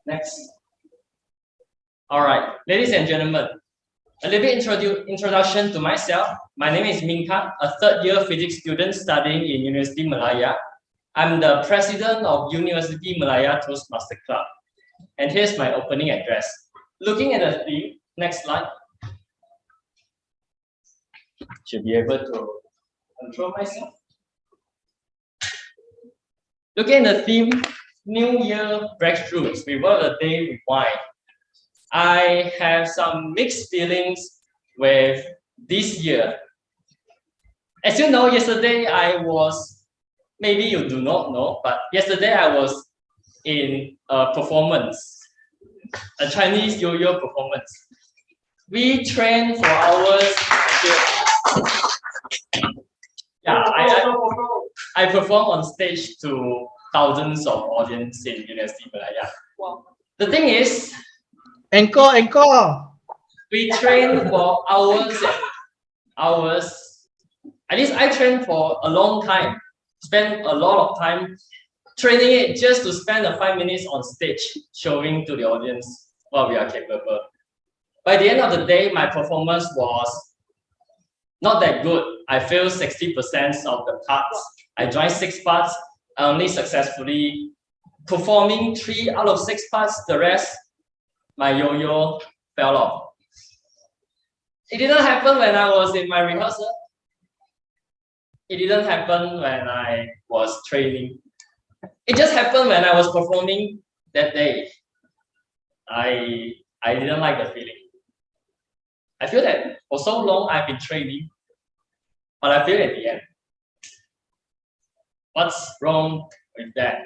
Next. All right, ladies and gentlemen, a little bit introduction to myself. My name is Minka, a third-year physics student studying in University Malaya. I'm the president of University Malaya Toastmaster Club. And here's my opening address. Looking at the theme, next slide. Should be able to control myself. Looking at the theme, New Year breakthroughs, reward the day rewind. I have some mixed feelings with this year. As you know, yesterday I was, maybe you do not know, but yesterday I was in a performance, a Chinese yo-yo performance. We trained for hours. Yeah, I perform on stage to thousands of audience in University Malaya. Wow. The thing is, encore. We train for hours and hours. At least I trained for a long time. Spend a lot of time training it just to spend 5 minutes on stage, showing to the audience what we are capable. By the end of the day, my performance was not that good. I failed 60% of the parts. I joined 6 parts. I only successfully performing 3 out of 6 parts. The rest, my yo-yo fell off. It didn't happen when I was in my rehearsal. It didn't happen when I was training. It just happened when I was performing that day. I didn't like the feeling. I feel that for so long I've been training, but I feel at the end. What's wrong with that?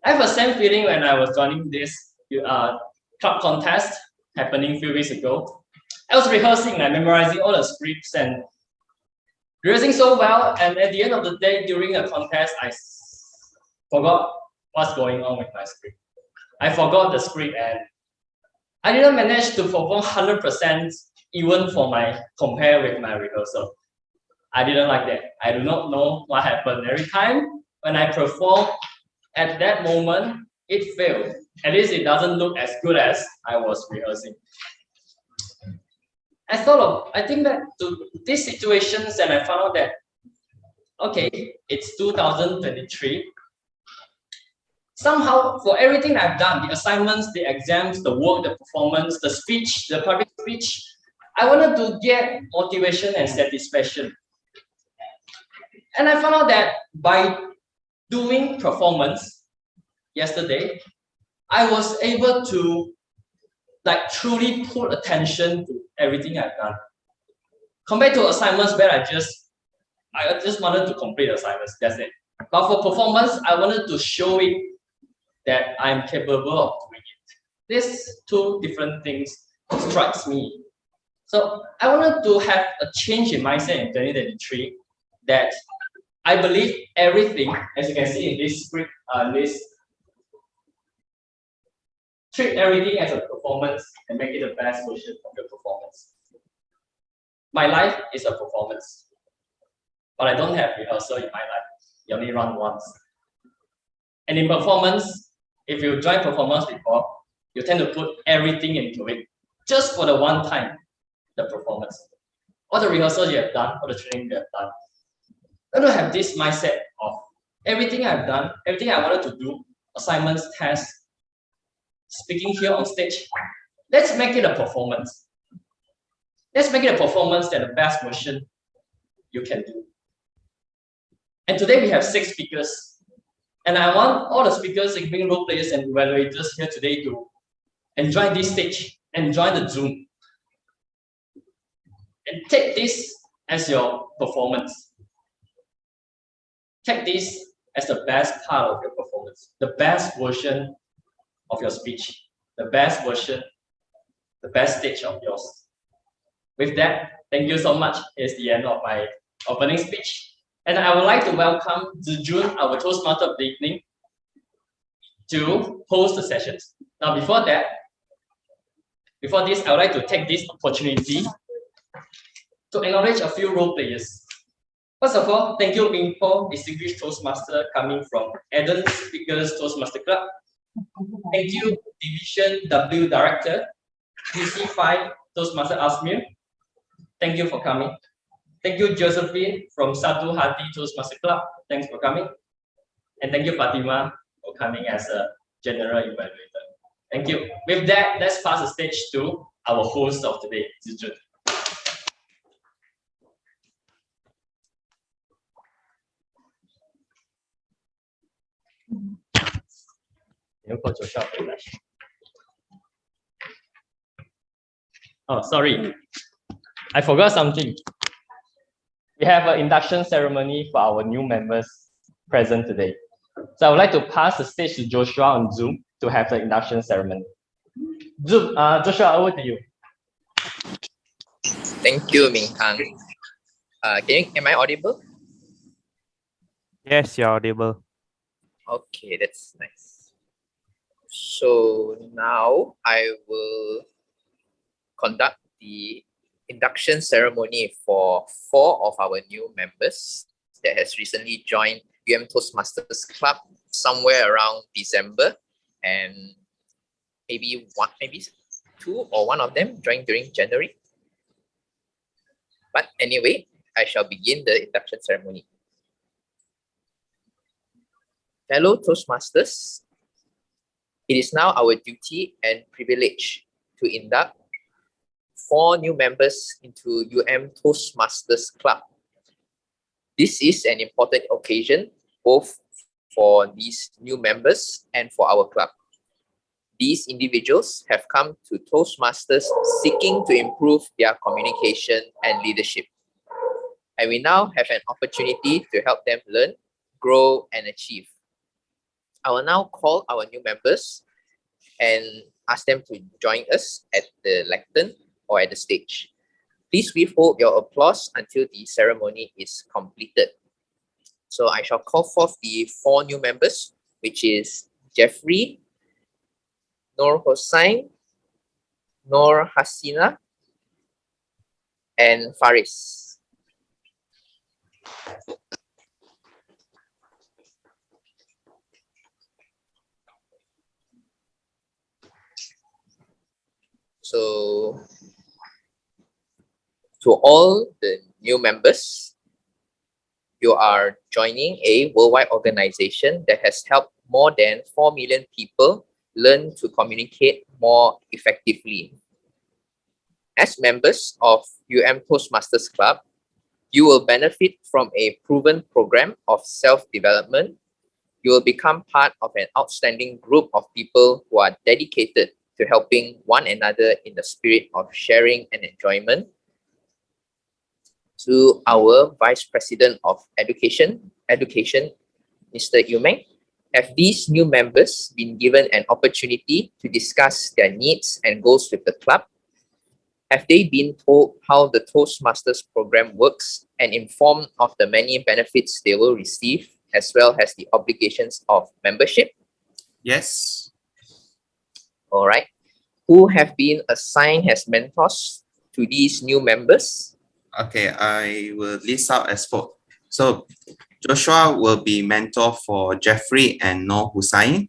I have the same feeling when I was joining this club contest happening a few weeks ago. I was rehearsing, memorizing all the scripts and rehearsing so well, and at the end of the day during the contest, I forgot what's going on with my script. I forgot the script and I didn't manage to perform 100% even for my compare with my rehearsal. I didn't like that. I do not know what happened. Every time when I perform, at that moment, it failed. At least it doesn't look as good as I was rehearsing. I think back to these situations and I found out that, okay, it's 2023. Somehow, for everything I've done, the assignments, the exams, the work, the performance, the speech, the public speech, I wanted to get motivation and satisfaction. And I found out that by doing performance yesterday, I was able to truly put attention to everything I've done. Compared to assignments where I just wanted to complete assignments, that's it. But for performance, I wanted to show it that I'm capable of doing it. These 2 different things strikes me. So I wanted to have a change in mindset in 2023 that I believe everything, as you can see in this script, treat everything as a performance and make it the best version of your performance. My life is a performance, but I don't have rehearsal in my life. You only run once. And in performance, if you join performance before, you tend to put everything into it just for the one time, the performance. All the rehearsals you have done, all the training you have done. I don't have this mindset of everything I've done, everything I wanted to do, assignments, tests, speaking here on stage. Let's make it a performance. Let's make it a performance that the best version you can do. And today we have 6 speakers. And I want all the speakers, including role players and evaluators here today to enjoy this stage, enjoy the Zoom. And take this as your performance. Take this as the best part of your performance, the best version of your speech, the best version, the best stage of yours. With that, thank you so much. It's the end of my opening speech. And I would like to welcome 𝐃𝐨𝐧'𝐭, our Toastmaster of the evening, to host the sessions. Now, before this, I would like to take this opportunity to acknowledge a few role players. First of all, thank you, 𝐁𝐿𝐴, distinguished Toastmaster coming from Eden Speakers Toastmaster Club. Thank you, Division W Director, PC5 Toastmaster Azmir. Thank you for coming. Thank you, Josephine from Satu Hati Toastmaster Club. Thanks for coming. And thank you, Fatima, for coming as a general evaluator. Thank you. With that, let's pass the stage to our host of today, 𝐶𝐨𝐧'𝐭. Oh, sorry. I forgot something. We have an induction ceremony for our new members present today. So I would like to pass the stage to Joshua on Zoom to have the induction ceremony. Joshua, over to you. Thank you, Ming Kang. Am I audible? Yes, you're audible. Okay, that's nice. So now I will conduct the induction ceremony for 4 of our new members that has recently joined Toastmasters Club somewhere around December, and maybe 2 or 1 of them joined during January. But anyway, I shall begin the induction ceremony. Fellow Toastmasters, it is now our duty and privilege to induct 4 new members into Toastmasters Club. This is an important occasion both for these new members and for our club. These individuals have come to Toastmasters seeking to improve their communication and leadership. And we now have an opportunity to help them learn, grow, and achieve. I will now call our new members and ask them to join us at the lectern or at the stage. Please withhold your applause until the ceremony is completed. So I shall call forth the 4 new members, which is Jeffrey, Nur Hossain, Nur Hasina, and Faris. So, to all the new members, you are joining a worldwide organization that has helped more than 4 million people learn to communicate more effectively. As members of Toastmasters Club, you will benefit from a proven program of self-development. You will become part of an outstanding group of people who are dedicated to helping one another in the spirit of sharing and enjoyment. To our Vice President of Education, Mr. Yu-Meng, have these new members been given an opportunity to discuss their needs and goals with the club? Have they been told how the Toastmasters program works and informed of the many benefits they will receive, as well as the obligations of membership? Yes. All right. Who have been assigned as mentors to these new members? Okay, I will list out as 4. So Joshua will be mentor for Jeffrey and Nur Hussain.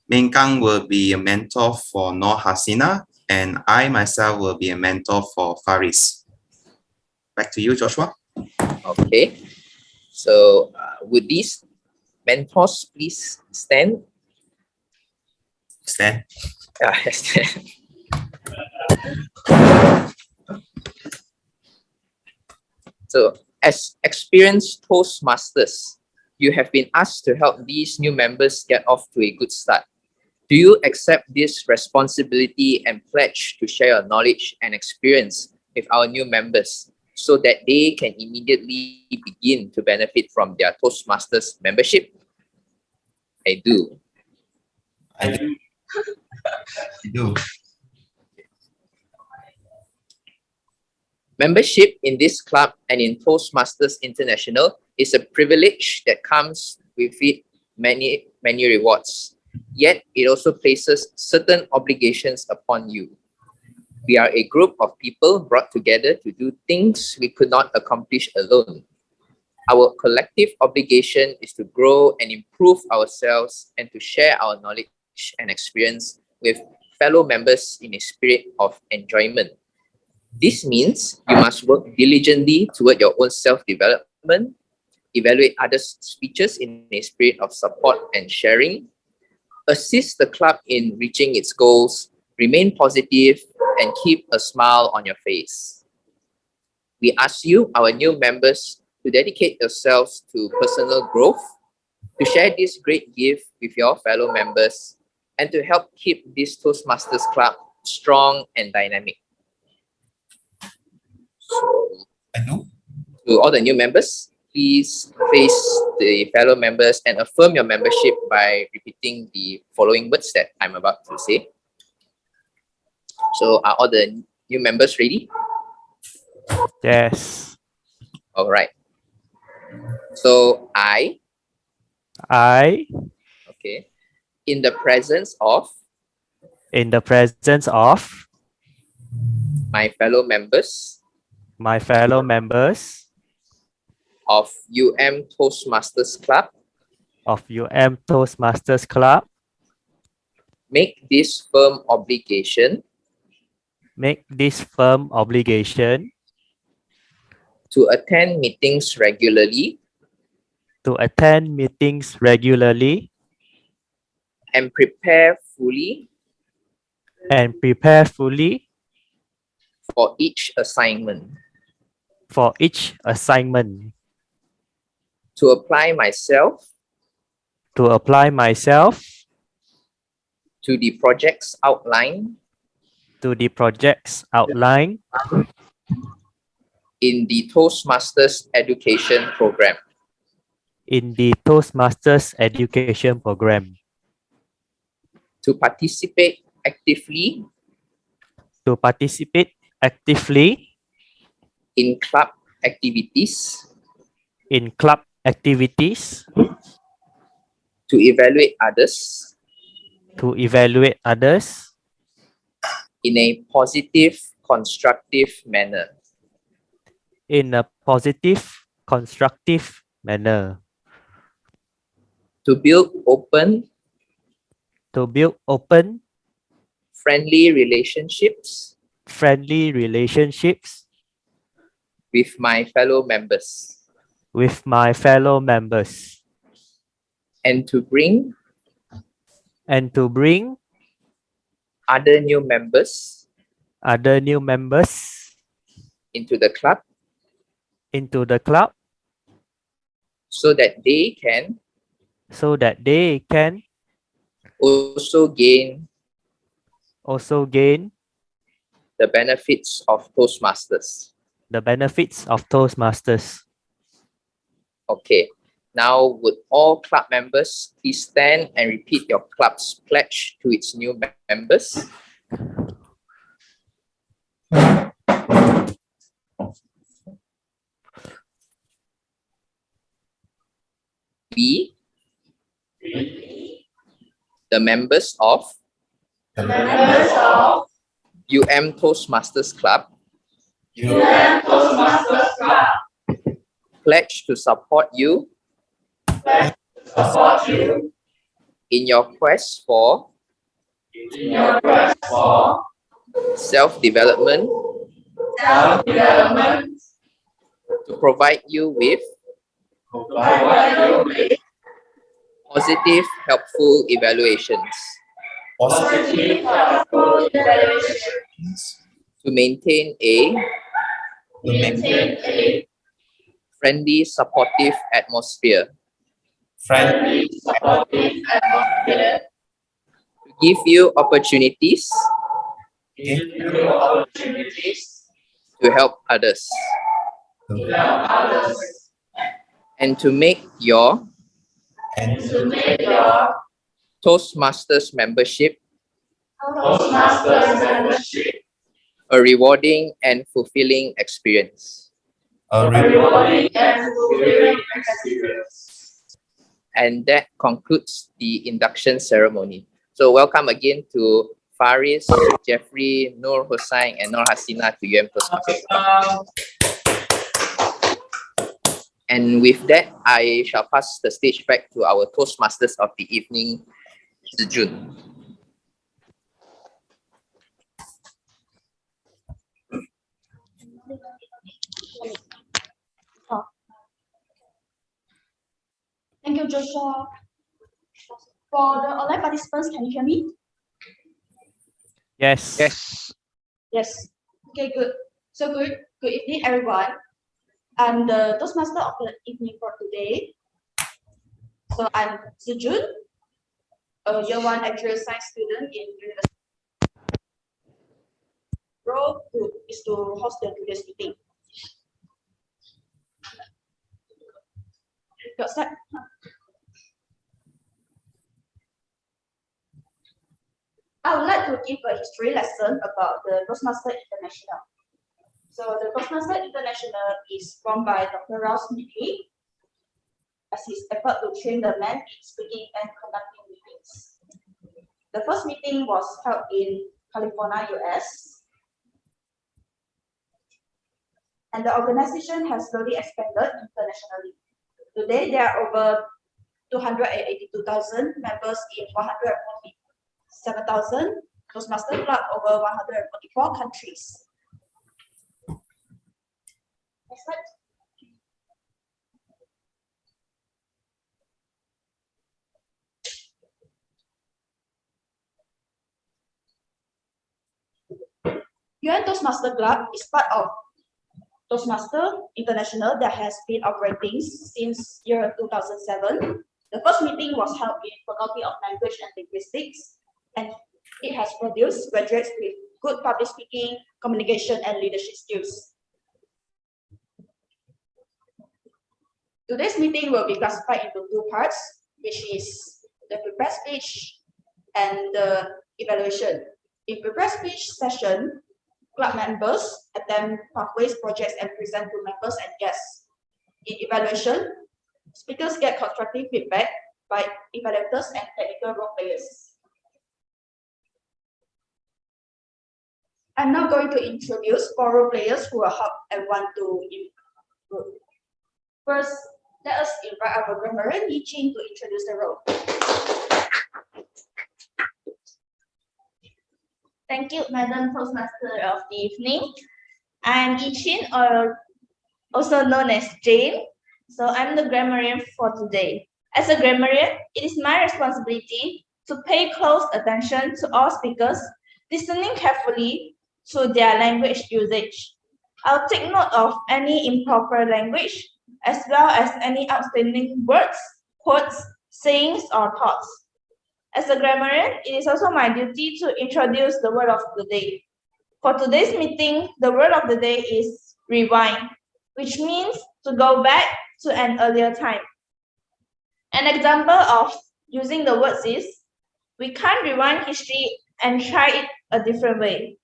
Ming Kang will be a mentor for Nur Hasina, and I myself will be a mentor for Faris. Back to you, Joshua. Okay. So would these mentors please stand? Stand. Stand. So, as experienced Toastmasters, you have been asked to help these new members get off to a good start. Do you accept this responsibility and pledge to share your knowledge and experience with our new members so that they can immediately begin to benefit from their Toastmasters membership? I do. I do. I do. Membership in this club and in Toastmasters International is a privilege that comes with it many rewards. Yet it also places certain obligations upon you. We are a group of people brought together to do things we could not accomplish alone. Our collective obligation is to grow and improve ourselves and to share our knowledge and experience with fellow members in a spirit of enjoyment. This means you must work diligently toward your own self-development, evaluate others' speeches in a spirit of support and sharing, assist the club in reaching its goals, remain positive, and keep a smile on your face. We ask you, our new members, to dedicate yourselves to personal growth, to share this great gift with your fellow members, and to help keep this Toastmasters Club strong and dynamic. So, to all the new members, please face the fellow members and affirm your membership by repeating the following words that I'm about to say. So are all the new members ready? Yes. All right. So okay, in the presence of my fellow members of Toastmasters Club, make this firm obligation to attend meetings regularly and prepare fully for each assignment, to apply myself to the projects outlined in the Toastmasters education program, to participate actively in club activities, to evaluate others in a positive, constructive manner, to build open, friendly relationships with my fellow members, and to bring other new members into the club so that they can also gain the benefits of Toastmasters. Okay, now would all club members please stand and repeat your club's pledge to its new members? We, the members of Toastmasters Club, pledge to support you in your quest for self-development, to provide you with positive, helpful evaluations, to maintain a friendly, supportive atmosphere, to give you opportunities to help others, and to make your Toastmasters membership a rewarding and fulfilling experience. And that concludes the induction ceremony. So welcome again to Faris, Jeffrey, Nur Hussain, and Nur Hasina to UM Toastmasters. And with that, I shall pass the stage back to our Toastmasters of the evening, Zi Jun. Thank you, Joshua. For the online participants, can you hear me? Yes. Yes. Yes. Okay, good. So good evening, everyone. I'm the Toastmaster of the evening for today. So I'm Sejun, a year 1 actuarial science student in university. Role is to host the today's meeting. Got start? I would like to give a history lesson about the Toastmaster International. So the Toastmaster International is formed by Dr. Ross Nicky as his effort to train the men in speaking and conducting meetings. The first meeting was held in California, US. And the organization has slowly expanded internationally. Today, there are over 282,000 members in 147,000 Toastmaster Club over 144 countries. Next slide. UN Toastmaster Club is part of Toastmaster International that has been operating since year 2007. The first meeting was held in Faculty of Language and Linguistics, and it has produced graduates with good public speaking, communication, and leadership skills. Today's meeting will be classified into 2 parts, which is the prepared speech and the evaluation. In prepared speech session, club members attend pathways projects and present to members and guests. In evaluation, speakers get constructive feedback by evaluators and technical role players. I'm now going to introduce 4 role players who will help everyone to improve. First, let us invite our grammarian 𝐀𝐨𝐬𝐭 to introduce the role. Thank you, Madam Toastmaster of the evening. I'm 𝐀𝐿, or also known as Jane. So I'm the grammarian for today. As a grammarian, it is my responsibility to pay close attention to all speakers, listening carefully to their language usage. I'll take note of any improper language, as well as any outstanding words, quotes, sayings, or thoughts. As a grammarian, it is also my duty to introduce the word of the day. For today's meeting, the word of the day is rewind, which means to go back to an earlier time. An example of using the words is, we can't rewind history and try it a different way.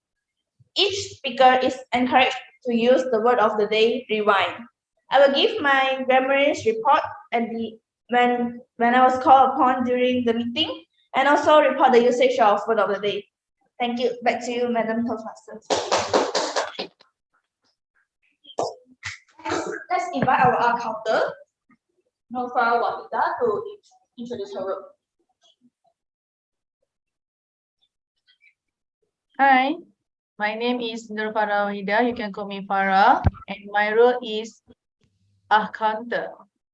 Each speaker is encouraged to use the word of the day, rewind. I will give my grammarian's report at when I was called upon during the meeting, and also report the usage of word of the day. Thank you. Back to you, Madam Toastmaster. Let's invite our 𝐷 Nova Wahida, to introduce her role. Hi, my name is Nurfara Wahida. You can call me Farah, and my role is 𝐷.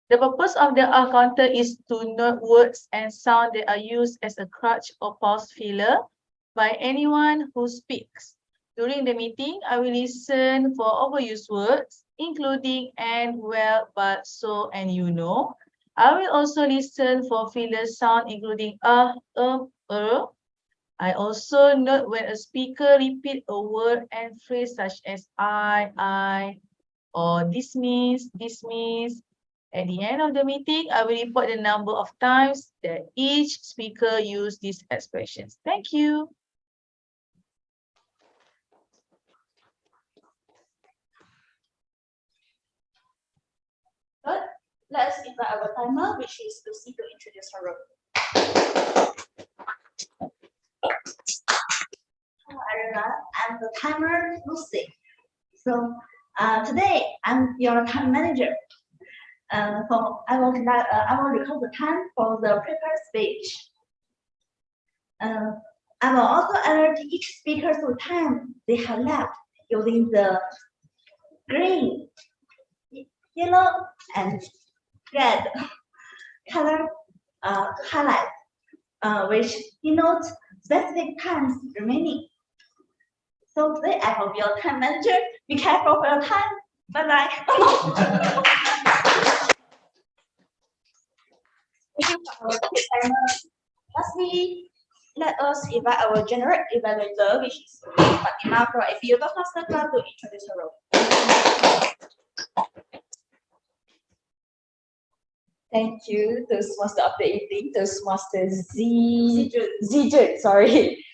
The purpose of the 𝐷 is to note words and sound that are used as a crutch or pause filler by anyone who speaks. During the meeting, I will listen for overused words, including and, well, but, so, and you know. I will also listen for filler sound, including I also note when a speaker repeats a word and phrase such as I, or dismiss. At the end of the meeting, I will report the number of times that each speaker used these expressions. Thank you. Third, let us invite our timer, which is Lucy, to introduce her role. Hello, everyone. I'm the timer, Lucy. So today, I'm your time manager. I will record the time for the prepared speech. I will also alert each speaker to the time they have left using the green, yellow, and red. color to highlight, which denotes specific times remaining. So today I will be your time manager. Be careful for your time. Bye bye. Thank you for our timer. Lastly, let us invite our general evaluator, which is Fatima from Evaluator Master Club, to introduce her role. Thank you, Toastmaster of the evening, Toastmaster 𝐶𝐨𝐧'𝐿, sorry.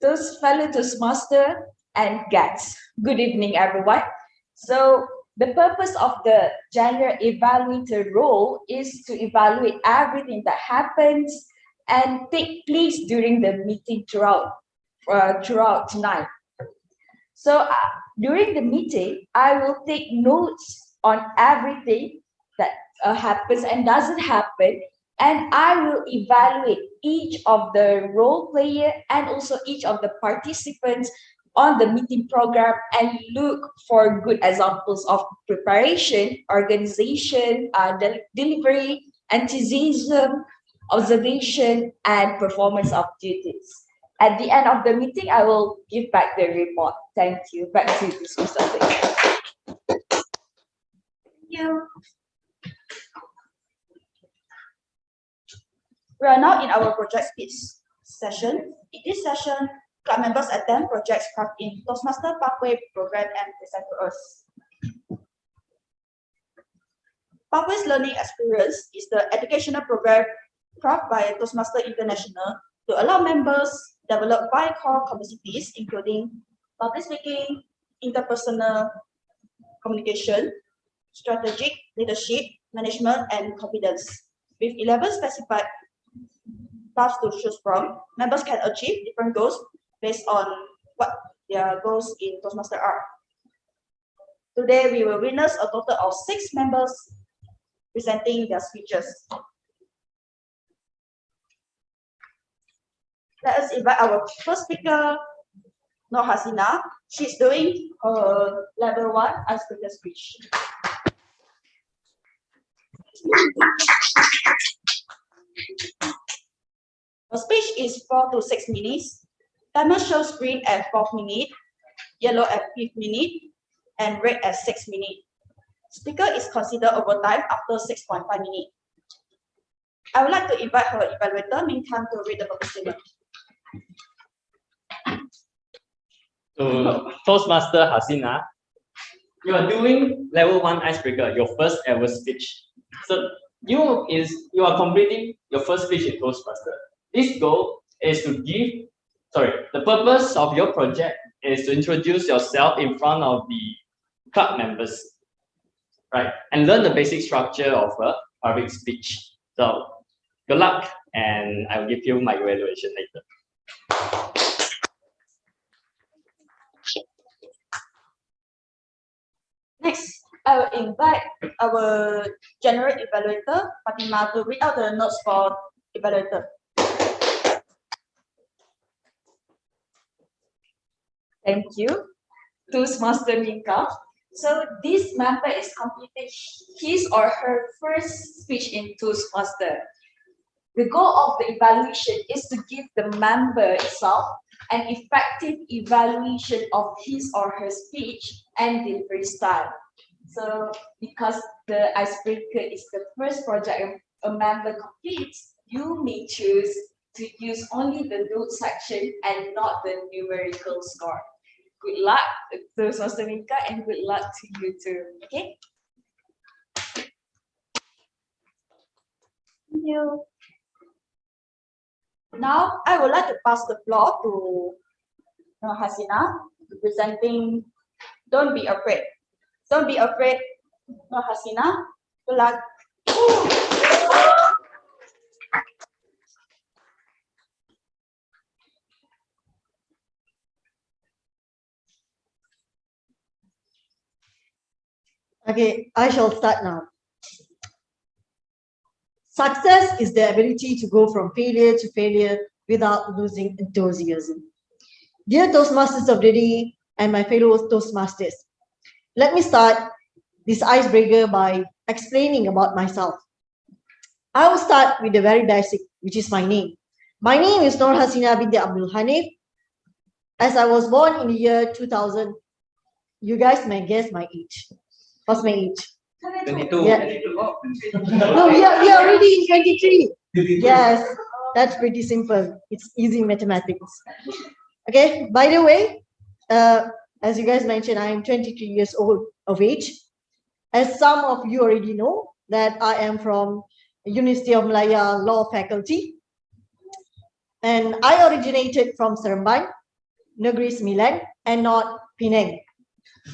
Fellow Toastmaster and guests. Good evening, everyone. So the purpose of the general evaluator role is to evaluate everything that happens and take place during the meeting throughout tonight. So during the meeting, I will take notes on everything that happens and doesn't happen, and I will evaluate each of the role player and also each of the participants on the meeting program and look for good examples of preparation, organization, delivery, enthusiasm, observation, and performance of duties. At the end of the meeting, I will give back the report. Thank you. Back to you, Mr. Thank you. We are now in our project speech session. In this session, club members attend projects crafted in Toastmaster Pathway program and present to us. Pathways Learning Experience is the educational program crafted by Toastmaster International to allow members develop 5 core capacities, including public speaking, interpersonal communication, strategic leadership, management, and confidence. With 11 specified paths to choose from, members can achieve different goals based on what their goals in Toastmaster are. Today, we will witness a total of 6 members presenting their speeches. Let us invite our first speaker, Nur Hasina. She's doing her level 1 icebreaker speech. Her speech is 4 to 6 minutes. Timer shows green at 4 minutes, yellow at 5 minutes, and red at 6 minutes. Speaker is considered overtime after 6.5 minutes. I would like to invite her evaluator, 𝐸𝐴, to read the purpose statement. To Toastmaster Hasina, you are doing level 1 icebreaker, your first ever speech. So you are completing your first speech in Toastmaster. This goal is to the purpose of your project is to introduce yourself in front of the club members, right? And learn the basic structure of a public speech. So good luck, and I'll give you my evaluation later. Next, I will invite our general evaluator, Fatima, to read out the notes for evaluator. Thank you. Toastmaster 𝐸𝐴. So this member is completing his or her first speech in Toastmaster. The goal of the evaluation is to give the member itself an effective evaluation of his or her speech and delivery style. So because the icebreaker is the first project a member completes, you may choose to use only the note section and not the numerical score. Good luck to Toastmaster 𝐸𝐴, and good luck to you too. Okay? Thank you. Now, I would like to pass the floor to Nur Hasina, presenting Don't Be Afraid. Don't be afraid, Nur Hasina. Good luck. Okay, I shall start now. Success is the ability to go from failure to failure without losing enthusiasm. Dear Toastmasters of the day and my fellow Toastmasters, let me start this icebreaker by explaining about myself. I will start with the very basic, which is my name. My name is Nur Hasina binti Abdul Hanif. As I was born in the year 2000, you guys may guess my age. What's my age? 22. Yeah. No, we are already in 23. Yes, that's pretty simple. It's easy mathematics. Okay, by the way, as you guys mentioned, I am 23 years old of age. As some of you already know, that I am from University of Malaya Law Faculty. And I originated from Seremban, Negeri Sembilan, and not Penang.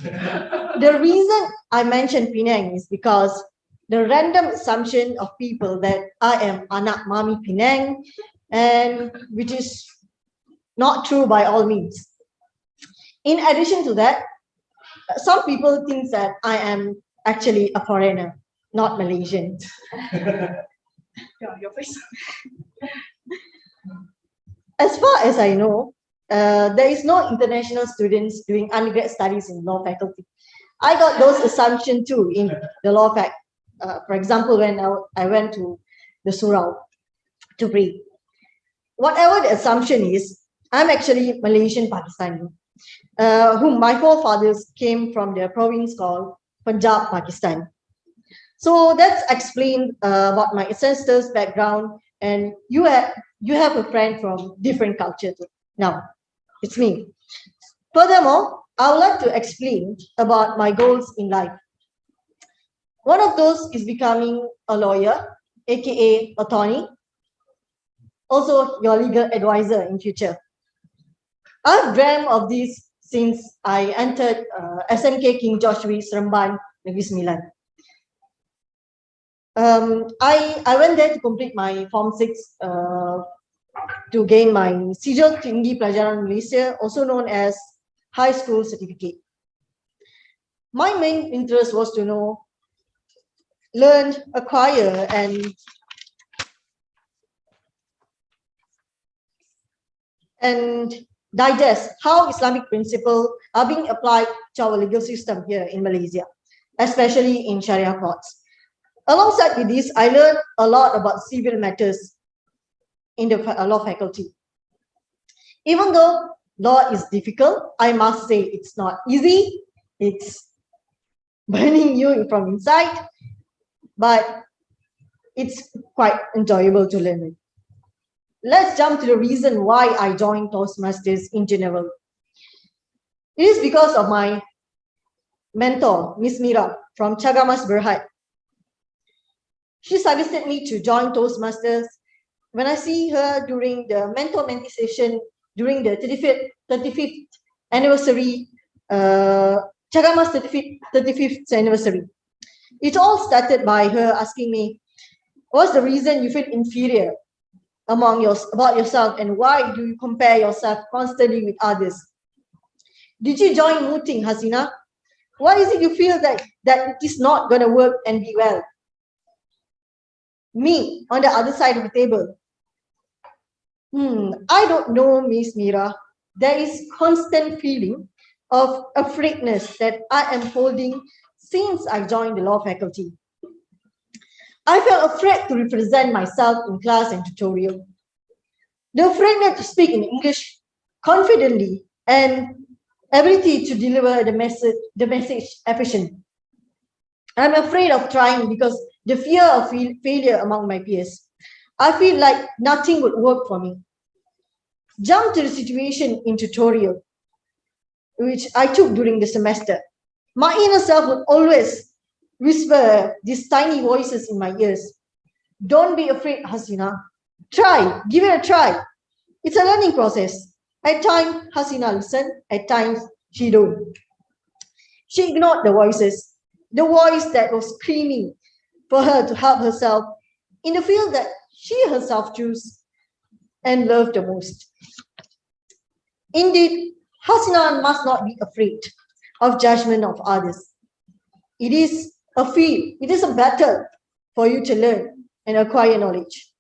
The reason I mentioned Penang is because the random assumption of people that I am anak mami Penang, and which is not true by all means. In addition to that, some people think that I am actually a foreigner, not Malaysian. Your face. As far as I know, there is no international students doing undergrad studies in law faculty. I got those assumptions too in the law fac. For example, when I went to the surau to pray. Whatever the assumption is, I'm actually Malaysian Pakistani, whom my forefathers came from the province called Punjab, Pakistan. So that's explained about my ancestors' background, and you have a friend from different culture too. Now, it's me. Furthermore, I would like to explain about my goals in life. One of those is becoming a lawyer, aka attorney, also your legal advisor in future. I've dreamt of this since I entered SMK King George W. Seremban, Negeri Sembilan. I went there to complete my Form 6 to gain my Sijil Tinggi Pelajaran Malaysia, also known as High School Certificate. My main interest was to know, learn, acquire, and digest how Islamic principles are being applied to our legal system here in Malaysia, especially in Sharia courts. Alongside with this, I learned a lot about civil matters in the law faculty. Even though law is difficult, I must say it's not easy. It's burning you from inside, but it's quite enjoyable to learn it. Let's jump to the reason why I joined Toastmasters in general. It is because of my mentor, Miss Mira from Chagamas Berhad. She suggested me to join Toastmasters when I see her during the mentor-mentee session during the 35th anniversary, Chagamas 35th anniversary. It all started by her asking me, what's the reason you feel inferior about yourself, and why do you compare yourself constantly with others? Did you join Meeting, Hasina? Why is it you feel that it is not going to work and be well? Me, on the other side of the table. I don't know, Miss Mira. There is constant feeling of afraidness that I am holding since I joined the law faculty. I felt afraid to represent myself in class and tutorial. The afraidness to speak in English confidently and ability to deliver the message efficiently. I'm afraid of trying because the fear of failure among my peers. I feel like nothing would work for me. Jump to the situation in tutorial, which I took during the semester. My inner self would always whisper these tiny voices in my ears. Don't be afraid, Hasina. Try, give it a try. It's a learning process. At times, Hasina listened, at times, she don't. She ignored the voices, the voice that was screaming for her to help herself in the field that she herself chose and loved the most. Indeed, Hasina must not be afraid of judgment of others. It is a field, it is a battle for you to learn and acquire knowledge.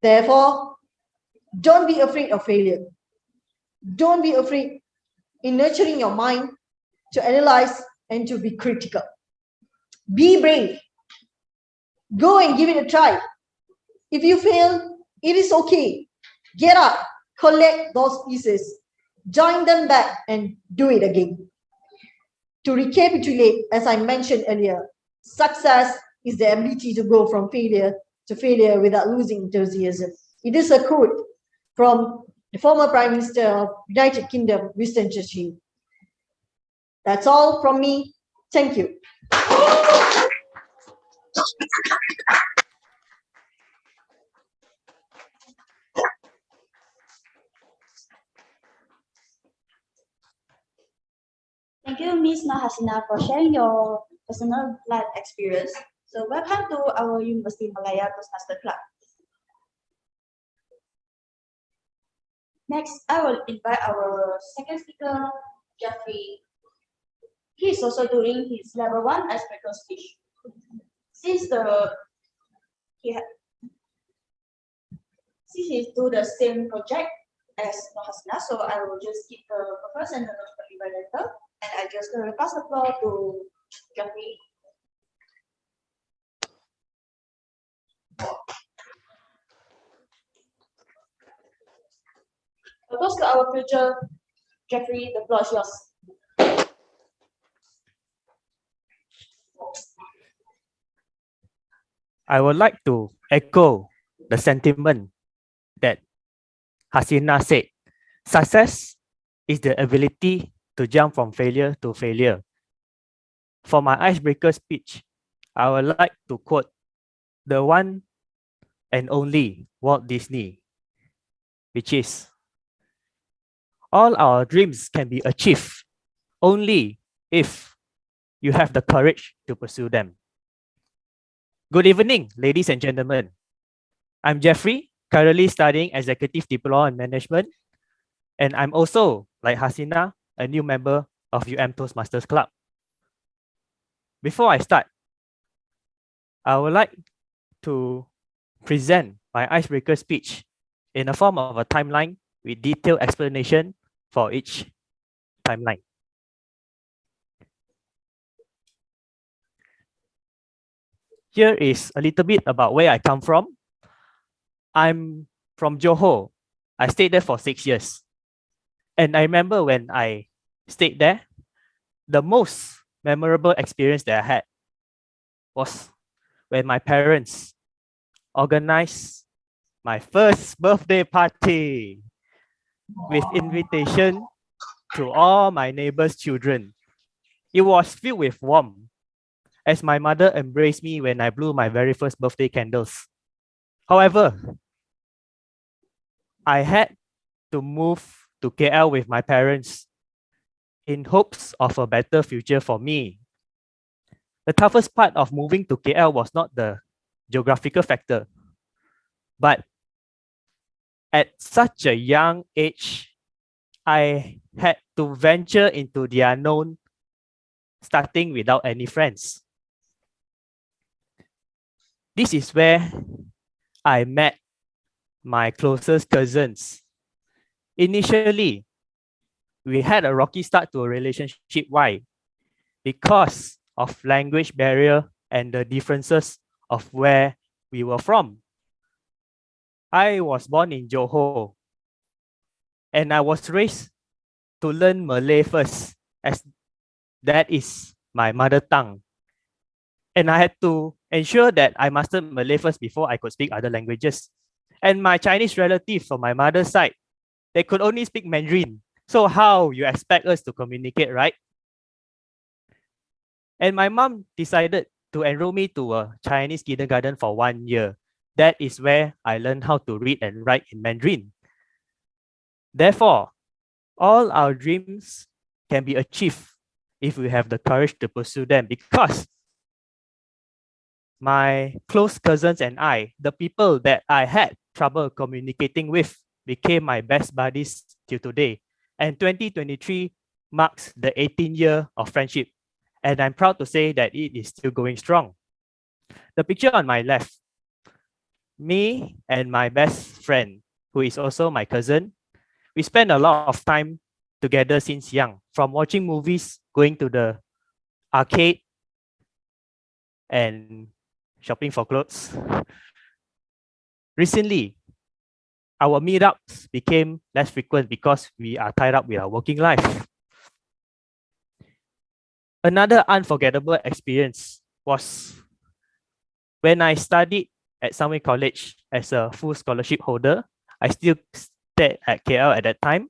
Therefore, don't be afraid of failure. Don't be afraid in nurturing your mind to analyze and to be critical. Be brave. Go and give it a try. If you fail, it is okay. Get up, collect those pieces, join them back and do it again. To recapitulate, as I mentioned earlier, success is the ability to go from failure to failure without losing enthusiasm. It is a quote from the former Prime Minister of United Kingdom, Winston Churchill. That's all from me. Thank you. Thank you, Ms. Nahasina, for sharing your personal life experience. So welcome to our University Malaya Toastmaster Club. Next, I will invite our second speaker, Jeffrey. He is also doing his level 1 icebreaker speech. Since he's do the same project as Nahasina, so I will just keep the purpose and the notes for Evaluator, and I just pass the floor to Jeffrey. Propose to our future, Jeffrey, the floor is yours. I would like to echo the sentiment that Hasina said. Success is the ability to jump from failure to failure. For my icebreaker speech, I would like to quote the one and only Walt Disney, which is, all our dreams can be achieved only if you have the courage to pursue them. Good evening, ladies and gentlemen. I'm Jeffrey, currently studying Executive Diploma in Management, and I'm also, like Hasina, a new member of Toastmasters Club. Before I start, I would like to present my icebreaker speech in the form of a timeline with detailed explanation for each timeline. Here is a little bit about where I come from. I'm from Johor. I stayed there for 6 years. And I remember when I stayed there, the most memorable experience that I had was when my parents organized my first birthday party with invitation to all my neighbors' children. It was filled with warmth as my mother embraced me when I blew my very first birthday candles. However, I had to move to KL with my parents in hopes of a better future for me. The toughest part of moving to KL was not the geographical factor, but at such a young age, I had to venture into the unknown, starting without any friends. This is where I met my closest cousins. Initially, we had a rocky start to a relationship. Why? Because of language barrier and the differences of where we were from. I was born in Johor, and I was raised to learn Malay first, as that is my mother tongue. And I had to ensure that I mastered Malay first before I could speak other languages. And my Chinese relatives from my mother's side, they could only speak Mandarin. So how you expect us to communicate, right? And my mom decided to enroll me to a Chinese kindergarten for 1 year. That is where I learned how to read and write in Mandarin. Therefore, all our dreams can be achieved if we have the courage to pursue them, because my close cousins and I, the people that I had trouble communicating with, became my best buddies till today. And 2023 marks the 18th year of friendship. And I'm proud to say that it is still going strong. The picture on my left, me and my best friend, who is also my cousin, we spend a lot of time together since young, from watching movies, going to the arcade, and shopping for clothes. recently, our meetups became less frequent because we are tied up with our working life. Another unforgettable experience was when I studied at St.J. College as a full scholarship holder. I still stayed at KL at that time.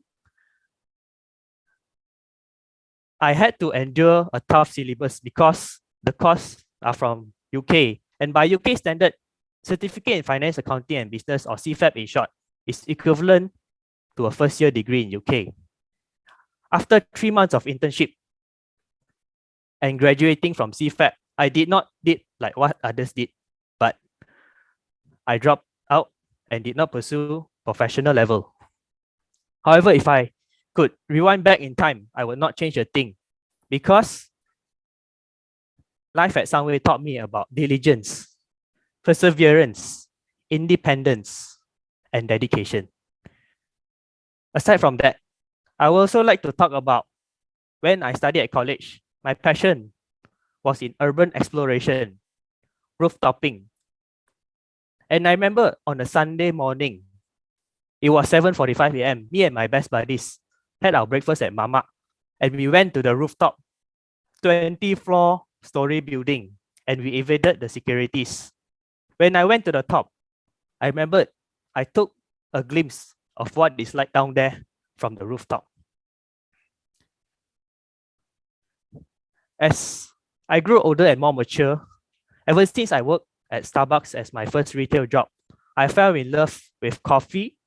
I had to endure a tough syllabus because the courses are from UK. And by UK standard, Certificate in Finance, Accounting and Business, or CFAB in short, is equivalent to a first-year degree in UK. After 3 months of internship and graduating from CFAB, I did not did like what others did, but I dropped out and did not pursue professional level. However, if I could rewind back in time, I would not change a thing, because life at St.J. taught me about diligence, perseverance, independence, and dedication. Aside from that, I would also like to talk about when I studied at college, my passion was in urban exploration, rooftopping. And I remember on a Sunday morning, it was 7:45 a.m. Me and my best buddies had our breakfast at Mama, and we went to the rooftop, 20-floor story building, and we evaded the securities. When I went to the top, I remembered I took a glimpse of what it's like down there from the rooftop. As I grew older and more mature, ever since I worked at Starbucks as my first retail job, I fell in love with coffee.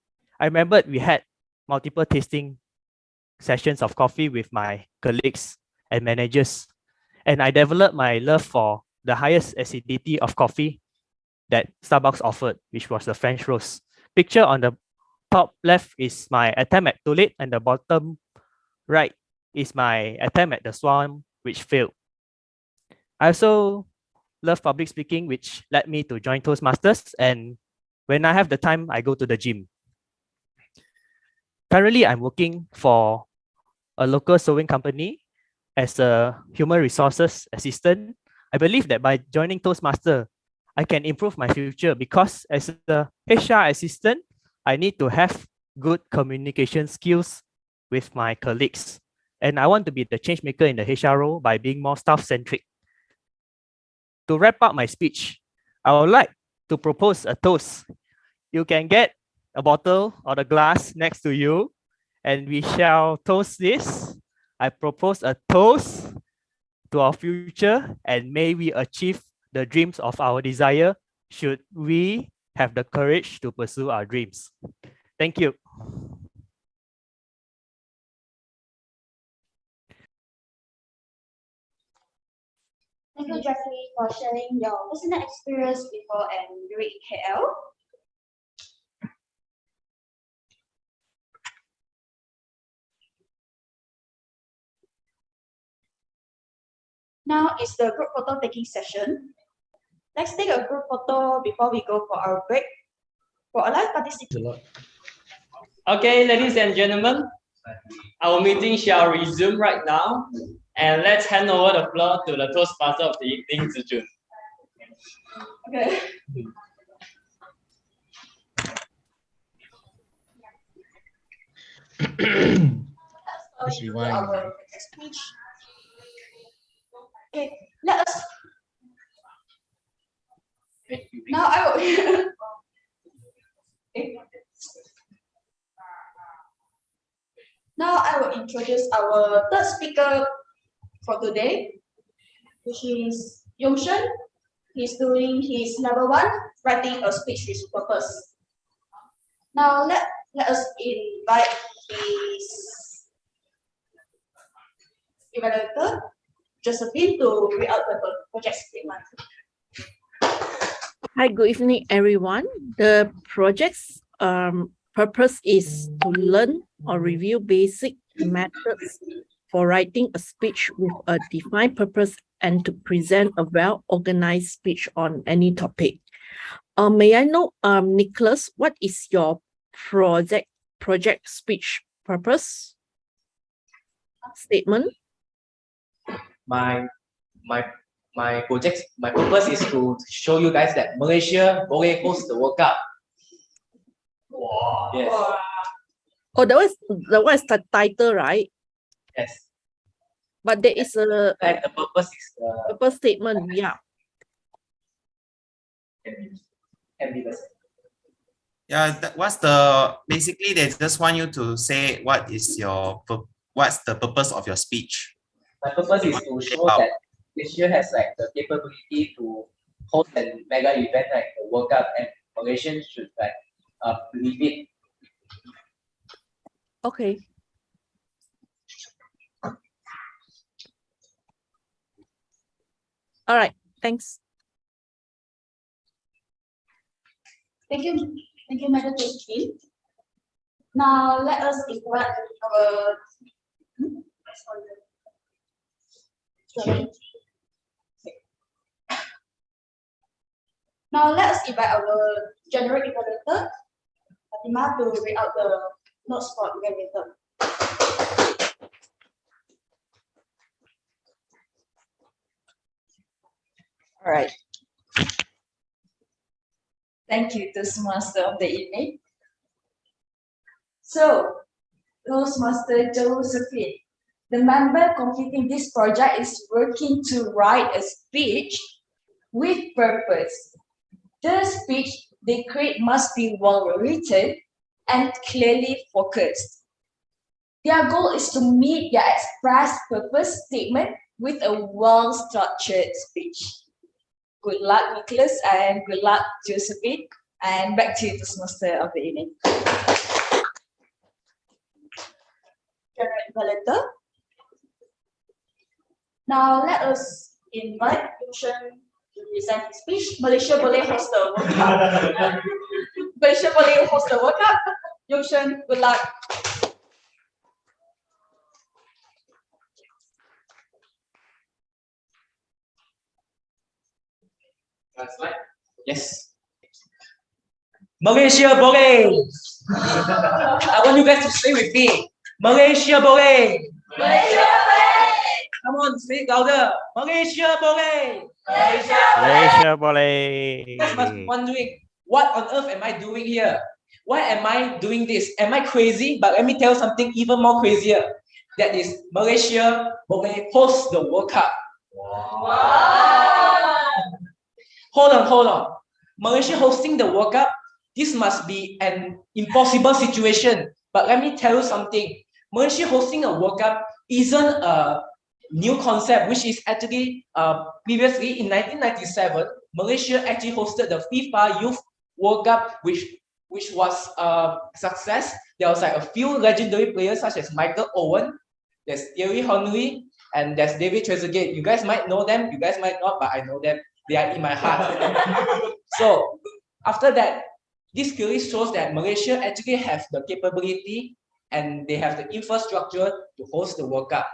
I remembered we had multiple tasting sessions of coffee with my colleagues and managers, and I developed my love for the highest acidity of coffee that Starbucks offered, which was the French roast. Picture on the top left is my attempt at Tulip, and the bottom right is my attempt at the Swan, which failed. I also love public speaking, which led me to join Toastmasters, and when I have the time, I go to the gym. Currently, I'm working for a local sewing company as a human resources assistant. I believe that by joining Toastmaster, I can improve my future, because as a HR assistant, I need to have good communication skills with my colleagues. And I want to be the change maker in the HR role by being more staff-centric. To wrap up my speech, I would like to propose a toast. You can get a bottle or a glass next to you, and we shall toast this. I propose a toast to our future, and may we achieve the dreams of our desire, should we have the courage to pursue our dreams. Thank you. Thank you, Jeffrey, for sharing your personal experience before and during KL. Now is the group photo taking session. Let's take a group photo before we go for our break. For a live participant. Okay, ladies and gentlemen, our meeting shall resume right now, and let's hand over the floor to the Toastmaster of the evening, 𝐶𝐶. Okay. Let's rewind. Our speech. Okay, let us. Now I will. Okay. Now I will introduce our third speaker for today, which is Yong-Shen. He's doing his level 1, writing a speech with purpose. Now let us invite his evaluator, Josephine, to read out the project statement. Hi, good evening, everyone. The project's purpose is to learn or review basic methods for writing a speech with a defined purpose and to present a well-organized speech on any topic. May I know, Nicholas, what is your project speech purpose statement? My purpose is to show you guys that Malaysia boleh host the World Cup. Yes. Oh, that one is the title, right? Yes. But there is a And the purpose is purpose statement. Yeah. can be the same. Yeah, what's the basically they just want you to say what's the purpose of your speech. My purpose is to show that Malaysia has like the capability to host a mega event like the World Cup, and Malaysians should like believe it. Okay. All right. Thanks. Thank you, Madam Chair. Now let us invite our Now let us invite our general evaluator, Fatima, to read out the notes for evaluator. All right. Thank you, Toastmaster of the evening. So, Toastmaster Josephine, the member completing this project is working to write a speech with purpose. The speech they create must be well written and clearly focused. Their goal is to meet their express purpose statement with a well-structured speech. Good luck, Nicholas, and good luck, Josephine. And back to you, Toastmaster of the evening. General evaluator. Now let us invite Yushan to present his speech. Malaysia boleh host the World Cup. Malaysia boleh host the World Cup. Yushan, good luck. Yes. Malaysia boleh. I want you guys to say with me. Malaysia boleh. Malaysia boleh. Come on, speak louder. Malaysia boleh. Malaysia boleh. You guys must be wondering, what on earth am I doing here? Why am I doing this? Am I crazy? But let me tell you something even more crazier. That is, Malaysia boleh host the World Cup. Wow. Hold on. Malaysia hosting the World Cup, this must be an impossible situation. But let me tell you something. Malaysia hosting a World Cup isn't a new concept, which is actually previously in 1997, Malaysia actually hosted the FIFA Youth World Cup, which was a success. There was like a few legendary players such as Michael Owen, there's Thierry Henry, and there's David Trezeguet. You guys might know them, you guys might not, but I know them. They are in my heart. So after that, this clearly shows that Malaysia actually has the capability and they have the infrastructure to host the World Cup.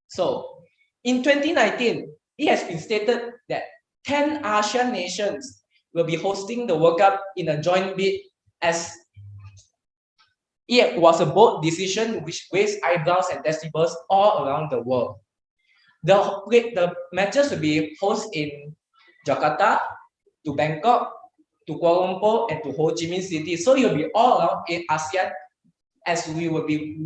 So in 2019, it has been stated that 10 ASEAN nations will be hosting the World Cup in a joint bid, as it was a bold decision which raised eyebrows and decibels all around the world. The matches will be hosted in Jakarta, to Bangkok, to Kuala Lumpur, and to Ho Chi Minh City. So you'll be all around in ASEAN, as we will be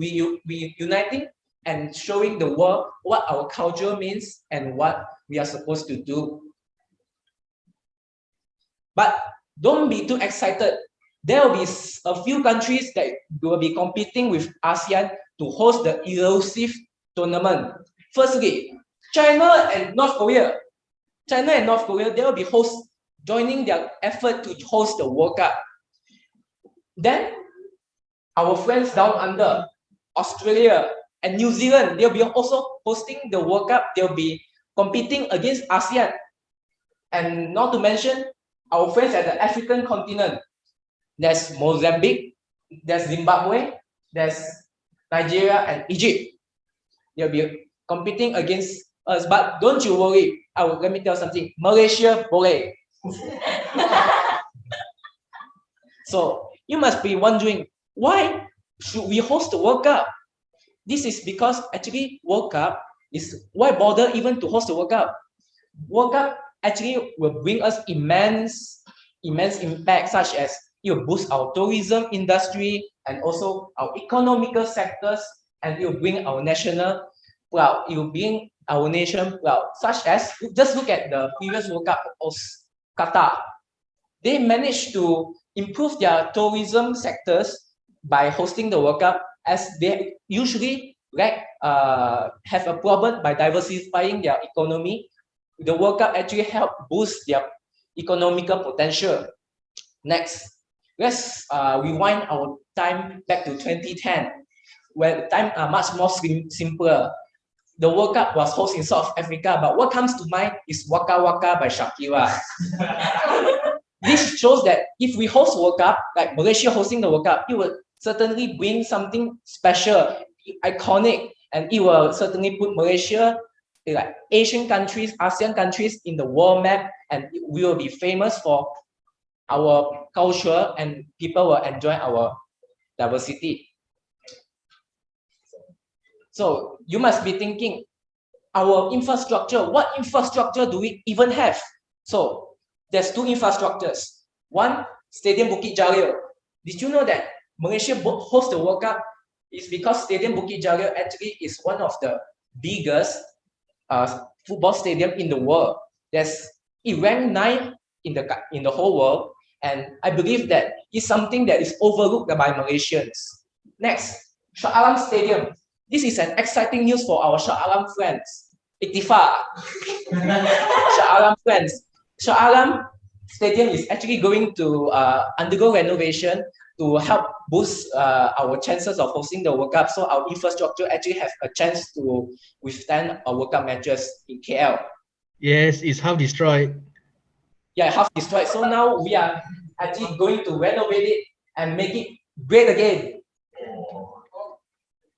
uniting and showing the world what our culture means and what we are supposed to do. But don't be too excited. There will be a few countries that will be competing with ASEAN to host the elusive tournament. Firstly, China and North Korea. They will be joining their effort to host the World Cup. Then, our friends down under, Australia and New Zealand, they'll be also hosting the World Cup. They'll be competing against ASEAN. And not to mention, our friends at the African continent. There's Mozambique, there's Zimbabwe, there's Nigeria and Egypt. They'll be competing against us, but don't you worry. Let me tell you something. Malaysia boleh. So you must be wondering, why should we host the World Cup? This is because actually World Cup is, why bother even to host the World Cup? World Cup actually will bring us immense impact, such as it will boost our tourism industry and also our economical sectors, and it will bring our national proud. It will bring our nation proud. Such as, just look at the previous World Cup of Qatar. They managed to improve their tourism sectors by hosting the World Cup, as they usually have a problem by diversifying their economy. The World Cup actually helped boost their economical potential. Next, let's rewind our time back to 2010, where time are much more simpler. The World Cup was hosted in South Africa, but what comes to mind is Waka Waka by Shakira. This shows that if we host World Cup, like Malaysia hosting the World Cup, it will certainly bring something special, iconic, and it will certainly put Malaysia, like Asian countries, ASEAN countries in the world map, and we will be famous for our culture, and people will enjoy our diversity. So you must be thinking, our infrastructure, what infrastructure do we even have? So there's two infrastructures. One, Stadium Bukit Jalil. Did you know that Malaysia hosts the World Cup is because Stadium Bukit Jalil actually is one of the biggest football stadium in the world. It ranked 9 in the whole world, and I believe that is something that is overlooked by Malaysians. Next, Shah Alam Stadium. This is an exciting news for our Shah Alam friends. Iktifa. Shah Alam friends. Shah Alam Stadium is actually going to undergo renovation to help boost our chances of hosting the World Cup. So our infrastructure actually have a chance to withstand our World Cup matches in KL. Yes, it's half destroyed. Yeah, half destroyed. So now we are actually going to renovate it and make it great again.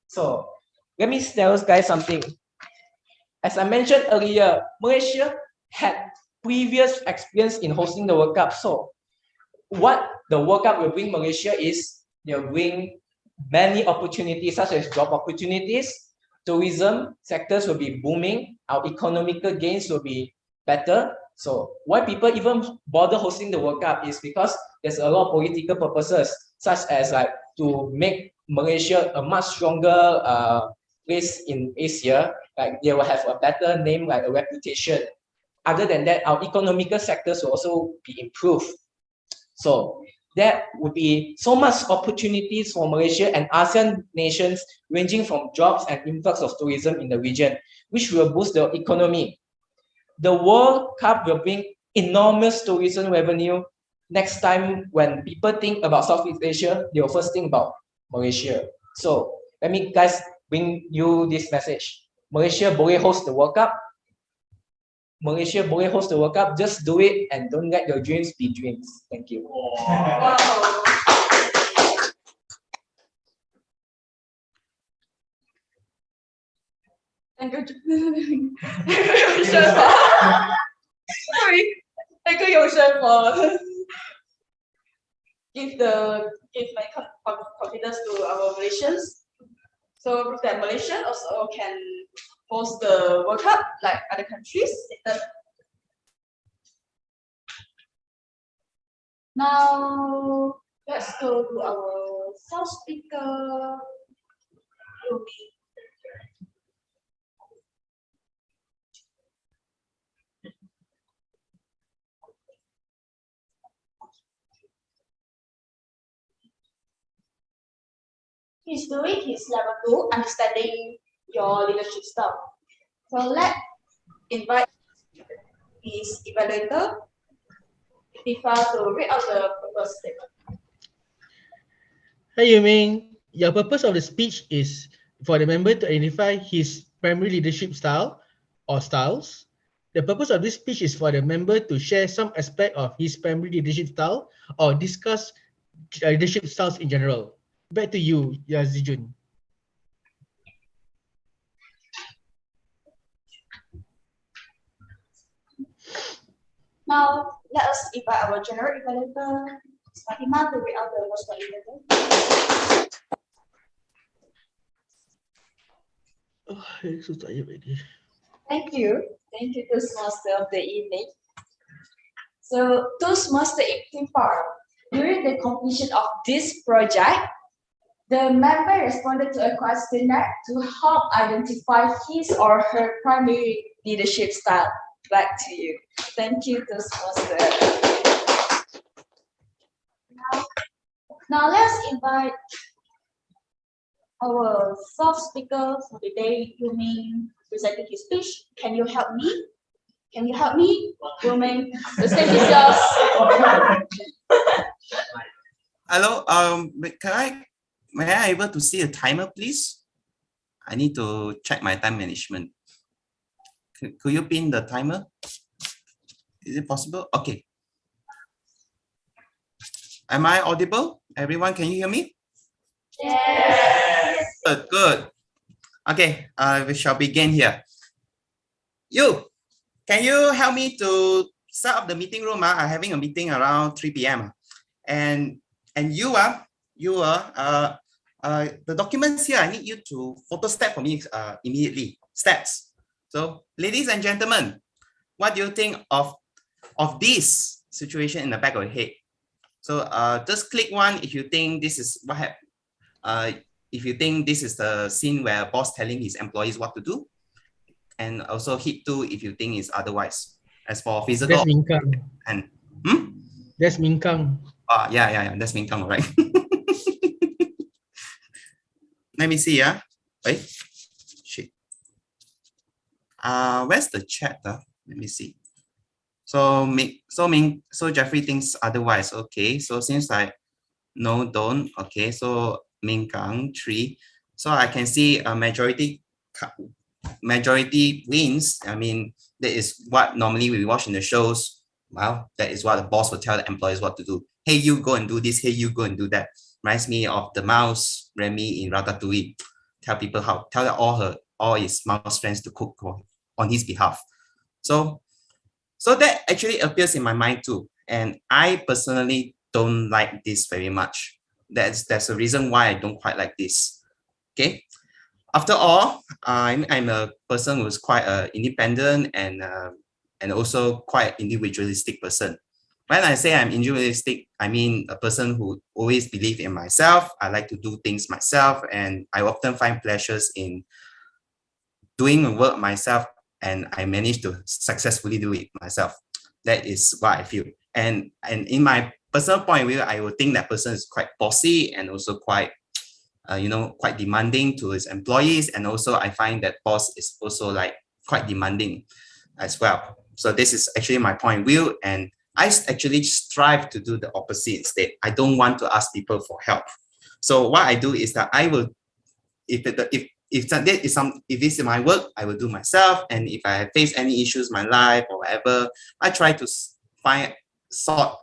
So let me tell you guys something. As I mentioned earlier, Malaysia had previous experience in hosting the World Cup. So what the World Cup will bring Malaysia is they'll bring many opportunities, such as job opportunities, tourism sectors will be booming, our economical gains will be better. So why people even bother hosting the World Cup is because there's a lot of political purposes, such as like to make Malaysia a much stronger place in Asia. Like they will have a better name, like a reputation. Other than that, our economical sectors will also be improved. So there would be so much opportunities for Malaysia and ASEAN nations, ranging from jobs and influx of tourism in the region, which will boost the economy. The World Cup will bring enormous tourism revenue. Next time when people think about Southeast Asia, they will first think about Malaysia. So let me guys bring you this message. Malaysia boleh host the World Cup. Malaysia boleh host the World Cup. Just do it and don't let your dreams be dreams. Thank you. Wow. Thank you. Sorry. Thank you, Yoshan, for give my confidence to our Malaysians. So that Malaysia also can host the World Cup like other countries. Now let's go to our South speaker. He's doing his level 2, understanding your leadership style. So let's invite his evaluator, Tifa, to read out the purpose statement. Hi, Yuming. Your purpose of the speech is for the member to identify his primary leadership style or styles. The purpose of this speech is for the member to share some aspect of his primary leadership style or discuss leadership styles in general. Back to you, Yazijun. Now let us invite our general evaluator, Fatima, to read out the most evaluator. Oh, I'm so tired already. Thank you. Thank you, Toastmaster of the evening. So Toastmaster Iktifa, During the completion of this project, the member responded to a questionnaire to help identify his or her primary leadership style. Back to you. Thank you, Toastmaster. Now let's invite our fourth speaker for the day, Yu-Ming, presenting his speech. Can you help me? Can you help me? Yu-Ming, the stage is yours. Hello, may I able to see a timer, please? I need to check my time management. Could you pin the timer? Is it possible? Okay. Am I audible? Everyone, can you hear me? Yes. Good, good. Okay, we shall begin here. You, can you help me to set up the meeting room? I'm having a meeting around 3 p.m. And the documents here, I need you to photo stat for me immediately. Stats. So, ladies and gentlemen, what do you think of this situation in the back of your head? So just click one if you think this is what happened. If you think this is the scene where a boss telling his employees what to do, and also hit 2 if you think it's otherwise. As for physical, That's Minkang. And That's Minkang. Yeah, that's Minkang, right? Let me see, Wait, shit. Where's the chat? Let me see. So Jeffrey thinks otherwise. Okay, so seems like no, don't. Okay, so Minkang 3. So I can see a majority wins. I mean, that is what normally we watch in the shows. Well, that is what the boss will tell the employees what to do. Hey, you go and do this. Hey, you go and do that. Reminds me of the mouse Remy in Ratatouille. Tell people how. Tell all his mouse friends to cook on his behalf. So that actually appears in my mind too. And I personally don't like this very much. That's a reason why I don't quite like this. Okay. After all, I'm a person who's quite independent and also quite individualistic person. When I say I'm individualistic, I mean a person who always believes in myself. I like to do things myself, and I often find pleasures in doing work myself, and I managed to successfully do it myself. That is what I feel. And in my personal point of view, I would think that person is quite bossy and also quite, quite demanding to his employees. And also I find that boss is also like quite demanding as well. So this is actually my point of view. And I actually strive to do the opposite instead. I don't want to ask people for help. So what I do is that I will, if it's my work, I will do myself. And if I face any issues in my life or whatever, I try to find sort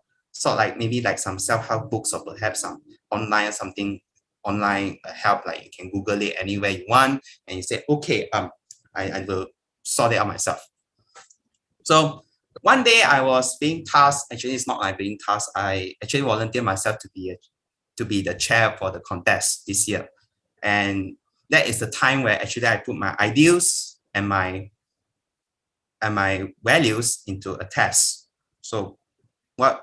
like maybe like some self-help books or perhaps some online help, like you can Google it anywhere you want, and you say, okay, I will sort it out myself. So one day I was being tasked, actually it's not like being tasked, I actually volunteered myself to be the chair for the contest this year. And that is the time where actually I put my ideals and my values into a test. So I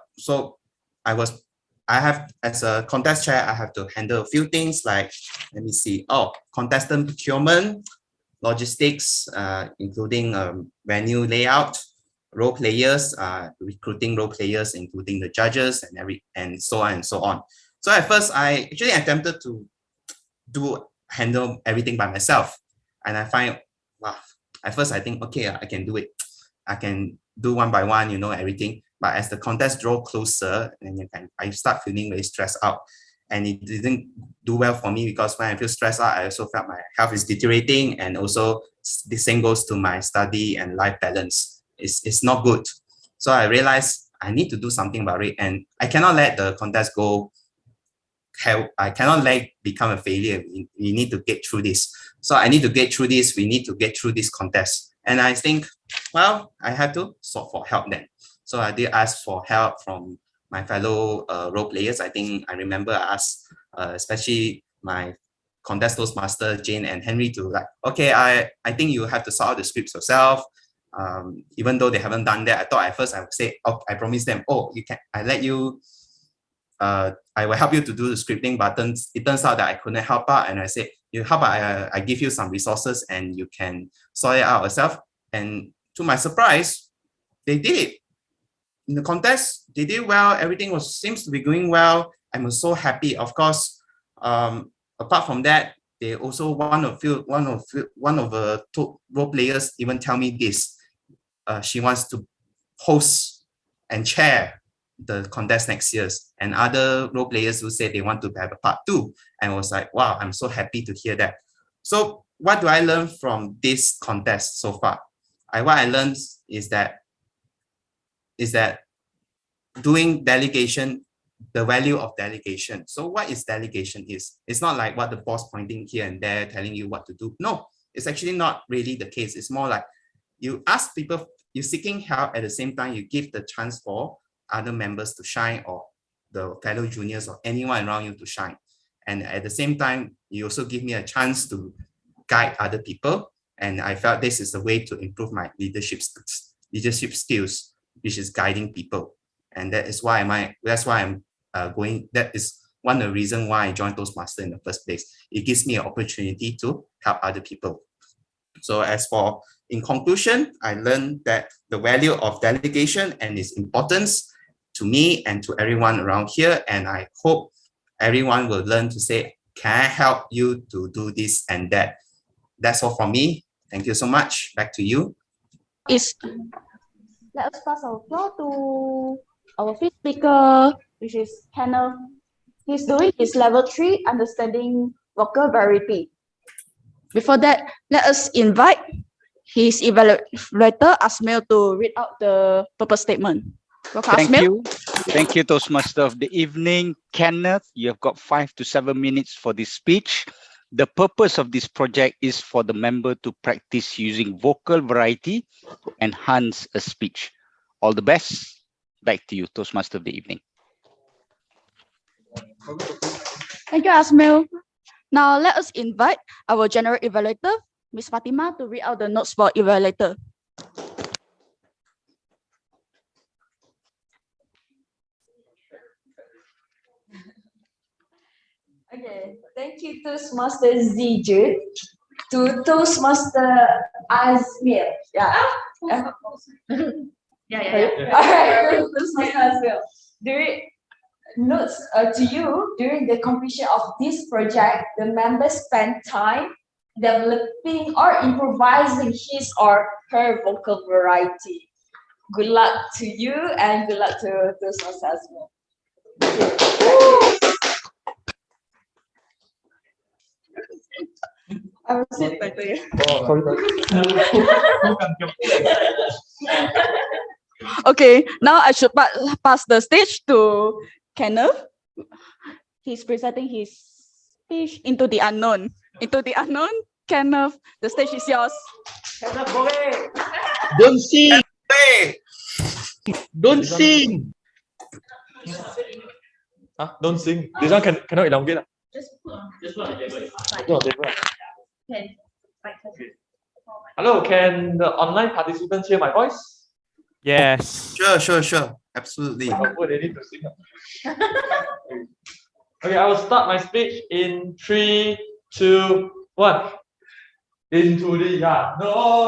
have, as a contest chair, I have to handle a few things like, let me see, contestant procurement, logistics, including venue layout, role players, recruiting role players, including the judges and so on and so on. So at first I actually attempted to handle everything by myself, and I find, wow, at first I think, okay, I can do it. I can do one by one, everything. But as the contest draw closer, and I start feeling very stressed out, and it didn't do well for me, because when I feel stressed out, I also felt my health is deteriorating, and also the same goes to my study and life balance. It's not good. So I realized I need to do something about it, and I cannot let the contest go. I cannot let it become a failure. We need to get through this. So I need to get through this. We need to get through this contest. And I think, well, I had to sought for help then. So I did ask for help from my fellow role players. I think I remember I asked, especially my contest Toastmaster Jane and Henry, to like, okay, I think you have to sort out the scripts yourself. Even though they haven't done that, I thought at first I would say, I promised them, you can, I let you I will help you to do the scripting buttons. It turns out that I couldn't help out, and I said, how about I give you some resources and you can sort it out yourself. And to my surprise, they did it. In the contest, they did well. Everything seems to be going well. I'm so happy. Of course, apart from that, they also one of the top role players even tell me this. She wants to host and chair the contest next year, and other role players who say they want to have a part 2, and I was like, wow, I'm so happy to hear that. So what do I learn from this contest so far? What I learned is that doing delegation, the value of delegation. So what is delegation is? It's not like what the boss pointing here and there telling you what to do. No, it's actually not really the case. It's more like you ask people, you're seeking help, at the same time you give the chance for other members to shine, or the fellow juniors or anyone around you to shine. And at the same time, you also give me a chance to guide other people. And I felt this is a way to improve my leadership skills, which is guiding people. And that is why I'm going. That is one of the reasons why I joined Toastmasters in the first place. It gives me an opportunity to help other people. So in conclusion, I learned that the value of delegation and its importance to me and to everyone around here. And I hope everyone will learn to say, can I help you to do this and that? That's all from me. Thank you so much. Back to you. Let us pass our floor to our fifth speaker, which is Kenneth. He's doing his level 3 understanding vocal variety. Before that, let us invite his evaluator, 𝐴𝐵𝐿, to read out the purpose statement. Welcome, Thank 𝐴𝐵𝐿. you. Thank you, Toastmaster of the evening. Kenneth, you have got 5 to 7 minutes for this speech. The purpose of this project is for the member to practice using vocal variety to enhance a speech. All the best. Back to you, Toastmaster of the evening. Thank you, 𝐴𝐵𝐿. Now let us invite our general evaluator, Ms. Fatima, to read out the notes for evaluator. Okay, thank you Toastmaster 𝐴𝐵𝐿, to Toastmaster 𝐴𝐵𝐿. Yeah. Alright, Toastmaster 𝐴𝐵𝐿. Notes to you, during the completion of this project, the members spent time developing or improvising his or her vocal variety. Good luck to you and good luck to Toastmaster 𝐴𝐵𝐿. I will sit back there. Okay, now I should pass the stage to Kenneth. He's presenting his speech into the unknown. Into the unknown, Kenneth, the stage is yours. Don't sing. Don't sing. Huh? Don't sing. This one cannot elongate. Hello, can the online participants hear my voice? Yes. Sure. Absolutely. Oh, they need to sing. Okay, I will start my speech in 3, 2, 1. Into the unknown.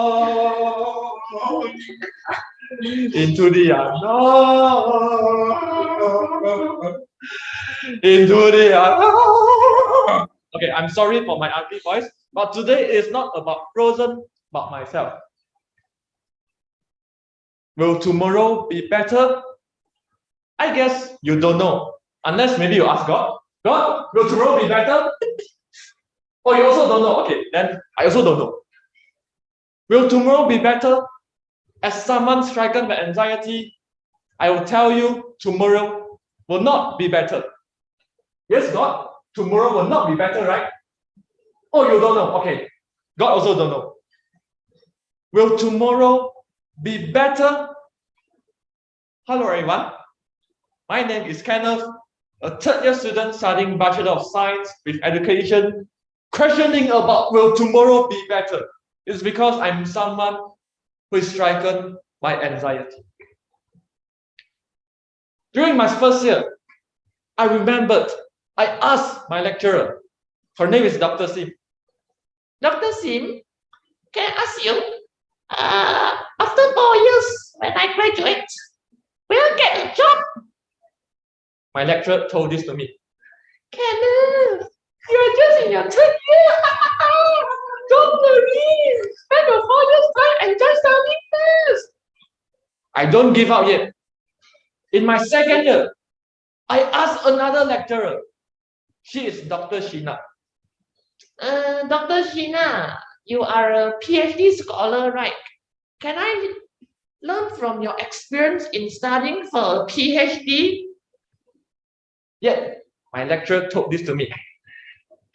Into the unknown. Into the unknown. Okay, I'm sorry for my ugly voice, but today is not about Frozen, but myself. Will tomorrow be better? I guess you don't know. Unless maybe you ask God. God, will tomorrow be better? Oh, you also don't know. Okay, then I also don't know. Will tomorrow be better? As someone stricken by anxiety, I will tell you tomorrow will not be better. Yes, God, tomorrow will not be better, right? Oh, you don't know. Okay, God also don't know. Will tomorrow be better? Hello, everyone. My name is Kenneth, a third-year student studying Bachelor of Science with Education, questioning about will tomorrow be better. It's because I'm someone who is stricken by anxiety. During my first year, I remembered. I asked my lecturer. Her name is Dr. Sim. Dr. Sim, can I ask you? After 4 years, when I graduate, will I get a job? My lecturer told this to me. Kenneth, you're just in your 3rd year. Don't worry. Spend your 4 years time and just studying first. I don't give up yet. In my 2nd year, I asked another lecturer. She is Dr. Sheena. Dr. Sheena, you are a PhD scholar, right? Can I learn from your experience in studying for a PhD? Yet, my lecturer told this to me.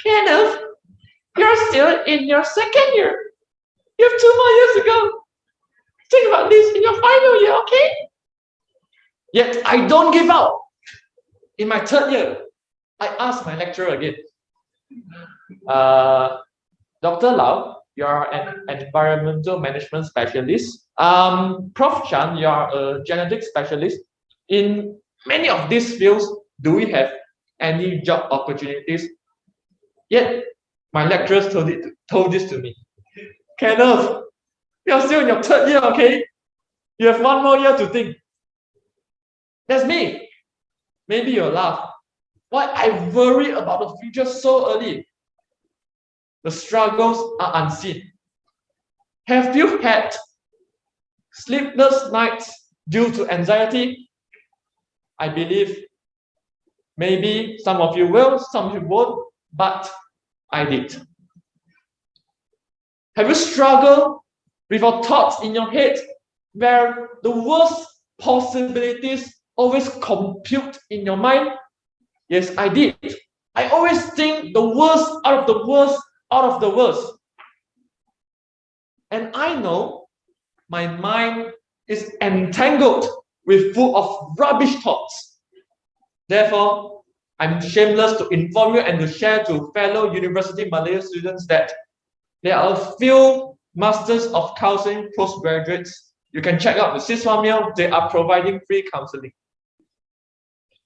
Kenneth, you're still in your 2nd year. You have 2 more years to go. Think about this in your final year, okay? Yet, I don't give up. In my 3rd year, I asked my lecturer again. Dr. Lau, you are an environmental management specialist. Prof. Chan, you are a genetics specialist. In many of these fields, do we have any job opportunities? Yet, my lecturers told this to me. Kenneth, you're still in your 3rd year, okay? You have 1 more year to think. That's me. Maybe you'll laugh. Why I worry about the future so early? The struggles are unseen. Have you had sleepless nights due to anxiety? I believe maybe some of you will, some of you won't, but I did. Have you struggled with your thoughts in your head where the worst possibilities always compute in your mind? Yes, I did. I always think the worst out of the worst out of the worst. And I know my mind is entangled with full of rubbish thoughts. Therefore, I'm shameless to inform you and to share to fellow University Malaya students that there are a few Masters of Counseling postgraduates. You can check out the Siswamil. They are providing free counseling.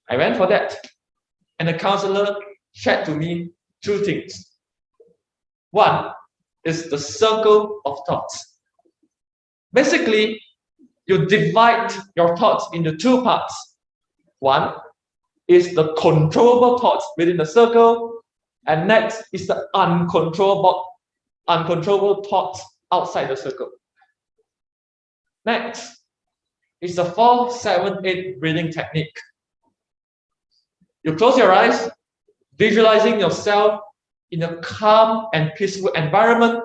I went for that. And the counselor shared to me 2 things. One is the circle of thoughts. Basically, you divide your thoughts into 2 parts. One is the controllable thoughts within the circle, and next is the uncontrollable thoughts outside the circle. Next is the 4-7-8 breathing technique. You close your eyes, visualizing yourself in a calm and peaceful environment.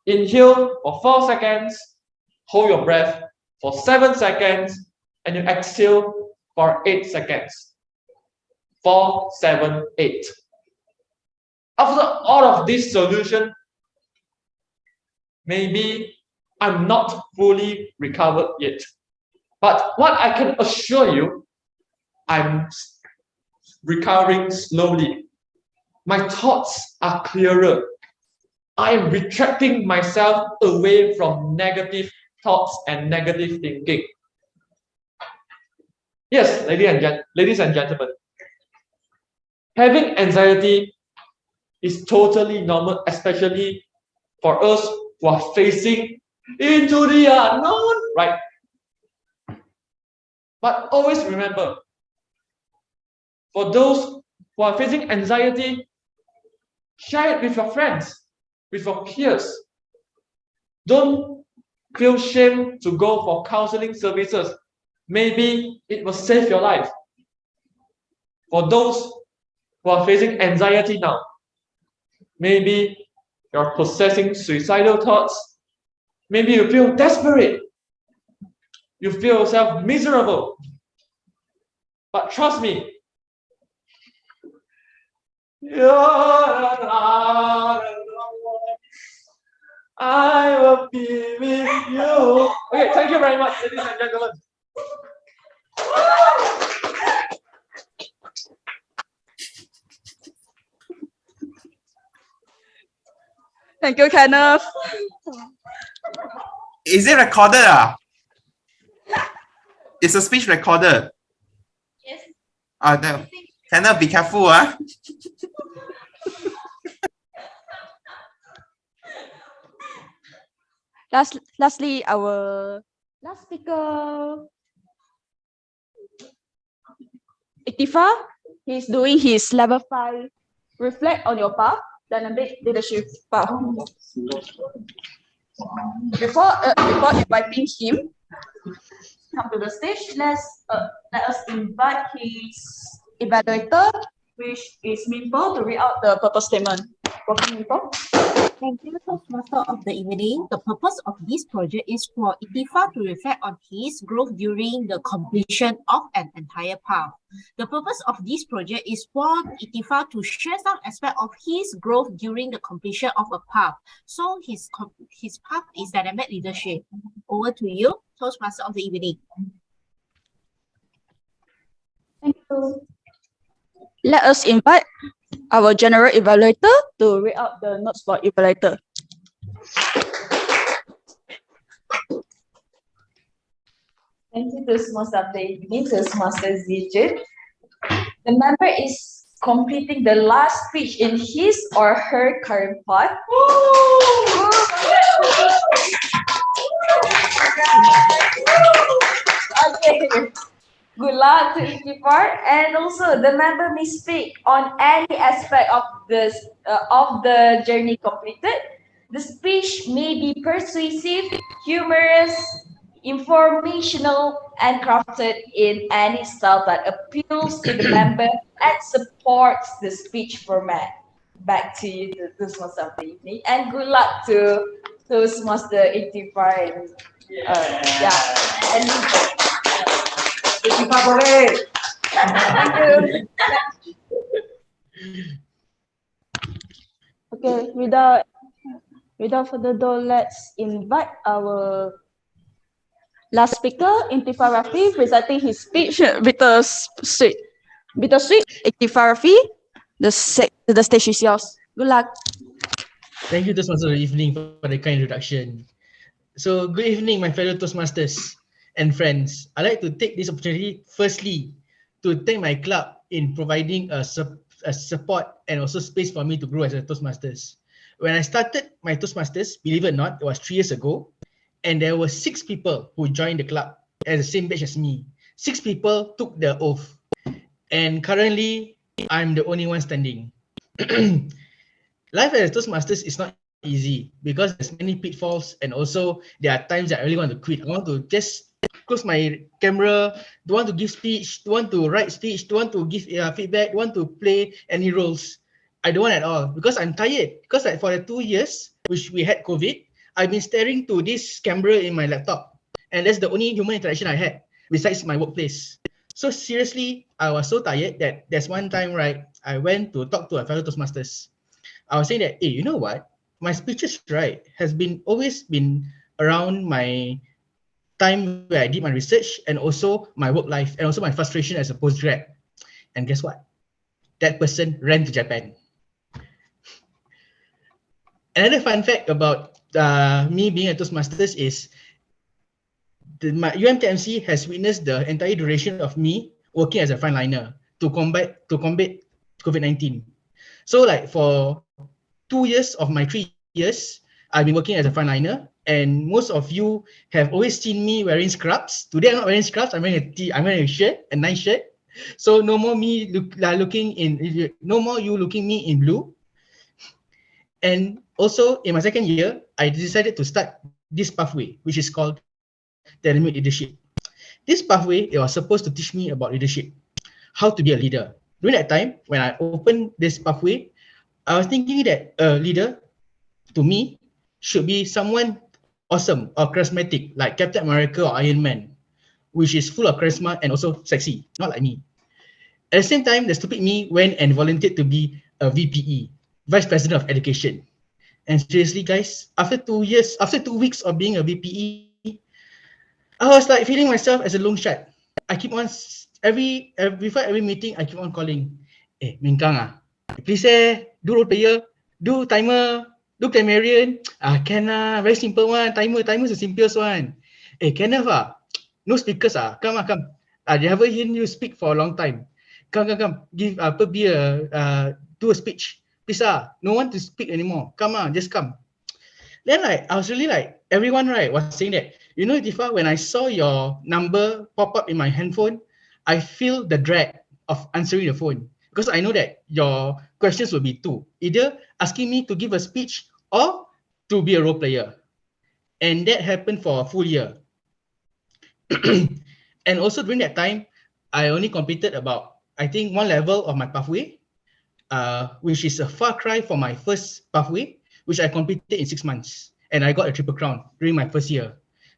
Inhale for 4 seconds, hold your breath for 7 seconds, and you exhale for 8 seconds. 4, 7, 8. After all of this solution, maybe I'm not fully recovered yet. But what I can assure you, I'm recovering slowly. My thoughts are clearer. I am retracting myself away from negative thoughts and negative thinking. Yes, ladies and gentlemen, having anxiety is totally normal, especially for us who are facing into the unknown, right? But always remember, for those who are facing anxiety, share it with your friends, with your peers. Don't feel shame to go for counseling services. Maybe it will save your life. For those who are facing anxiety now, maybe you're possessing suicidal thoughts. Maybe you feel desperate. You feel yourself miserable. But trust me, I will be with you. Okay, thank you very much, ladies and gentlemen. Thank you, Kenneth. Is it recorded? It's a speech recorded. Yes. No. Kenneth, be careful, Lastly, our last speaker, Iktifa, he's doing his level 5 reflect on your path, dynamic leadership path. Before inviting him come to the stage, let us invite his evaluator, which is Mimpo, to read out the purpose statement. Welcome, Mimpo. Thank you, Toastmaster of the evening. The purpose of this project is for Iktifa to reflect on his growth during the completion of an entire path. The purpose of this project is for Iktifa to share some aspect of his growth during the completion of a path. So his path is dynamic leadership. Over to you, Toastmaster of the evening. Thank you. Let us invite our general evaluator to read out the notes for evaluator. Thank you, Toastmaster of the evening, Toastmaster 𝐂𝐨𝐧'𝐭. The member is completing the last speech in his or her current path. Okay. Good luck to Iktifa, and also the member may speak on any aspect of this of the journey completed. The speech may be persuasive, humorous, informational, and crafted in any style that appeals to the member and supports the speech format. Back to you, Toastmaster of the evening, and good luck to Toastmaster Iktifa and Thank you. Okay, without further ado, let's invite our last speaker, Iktifa Rafi, presenting his speech. Bittersweet, Iktifa Rafi, the stage is yours. Good luck. Thank you, Toastmaster of the evening, for the kind introduction. So, good evening, my fellow Toastmasters and friends. I'd like to take this opportunity, firstly, to thank my club in providing a support and also space for me to grow as a Toastmasters. When I started my Toastmasters, believe it or not, it was 3 years ago, and there were 6 people who joined the club at the same batch as me. 6 people took the oath, and currently, I'm the only one standing. Life as a Toastmasters is not easy because there's many pitfalls, and also there are times that I really want to quit. I want to just close my camera, don't want to give speech, don't want to write speech, don't want to give feedback, don't want to play any roles. I don't want at all because I'm tired. Because like for the 2 years which we had COVID, I've been staring to this camera in my laptop, and that's the only human interaction I had besides my workplace. So seriously, I was so tired that there's one time, right, I went to talk to a fellow Toastmasters. I was saying that, hey, you know what? My speeches, right, has always been around my time where I did my research and also my work life and also my frustration as a postgrad. And guess what? That person ran to Japan. Another fun fact about me being a Toastmasters is my UMTMC has witnessed the entire duration of me working as a frontliner to combat COVID-19. So like for 2 years of my 3 years, I've been working as a frontliner, and most of you have always seen me wearing scrubs. Today I'm not wearing scrubs. I'm wearing a shirt, a nice shirt. So no more you looking me in blue. And also in my second year, I decided to start this pathway, which is called dynamic leadership. This pathway, it was supposed to teach me about leadership, how to be a leader. During that time, when I opened this pathway, I was thinking that a leader, to me, should be someone awesome or charismatic, like Captain America or Iron Man, which is full of charisma and also sexy, not like me. At the same time, the stupid me went and volunteered to be a VPE, Vice President of Education. And seriously, guys, after 2 weeks of being a VPE, I was like feeling myself as a long shot. I keep on before every meeting, I keep on calling, Minkang please do role player, do timer, do Grammarian. Can very simple one. Timer is the simplest one. Kenneth no speakers come. I never hear you speak for a long time. come, give do a speech. Please no one to speak anymore. Come on, just come. Then I was really like, everyone was saying that, you know, Tifa, when I saw your number pop up in my handphone, I feel the dread of answering the phone because I know that your questions will be two, either asking me to give a speech or to be a role player. And that happened for a full year. And also during that time, I only completed about, I think, one level of my pathway, which is a far cry from my first pathway, which I completed in 6 months. And I got a triple crown during my first year.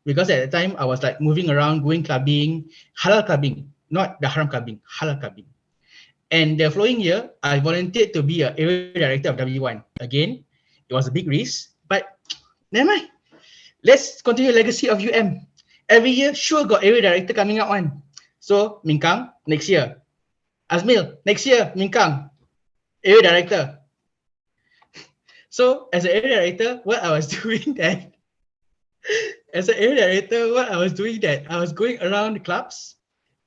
Because at the time, I was like moving around, going clubbing, halal clubbing, not the haram clubbing, halal clubbing. And the following year, I volunteered to be an area director of W1. Again, it was a big risk, but never mind. Let's continue the legacy of UM. Every year, sure got area director coming out one. So, Minkang, next year. Azmil, next year, Minkang, area director. So, as an area director, what I was doing that, I was going around the clubs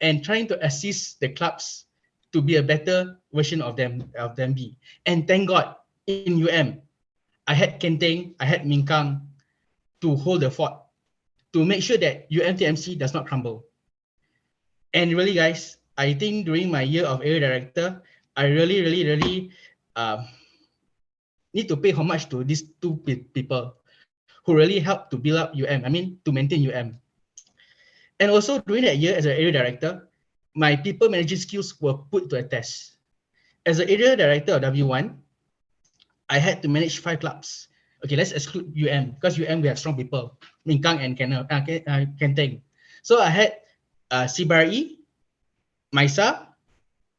and trying to assist the clubs to be a better version of them be. And thank God, in UM, I had Kenteng, I had Minkang to hold the fort, to make sure that UMTMC does not crumble. And really, guys, I think during my year of area director, I really need to pay homage to these two people who really helped to build up UM, to maintain UM. And also during that year as an area director, my people managing skills were put to a test. As an area director of W1, I had to manage 5 clubs. Okay, let's exclude UM, because UM we have strong people, Minkang and Kenteng. So I had CBRE, MISA,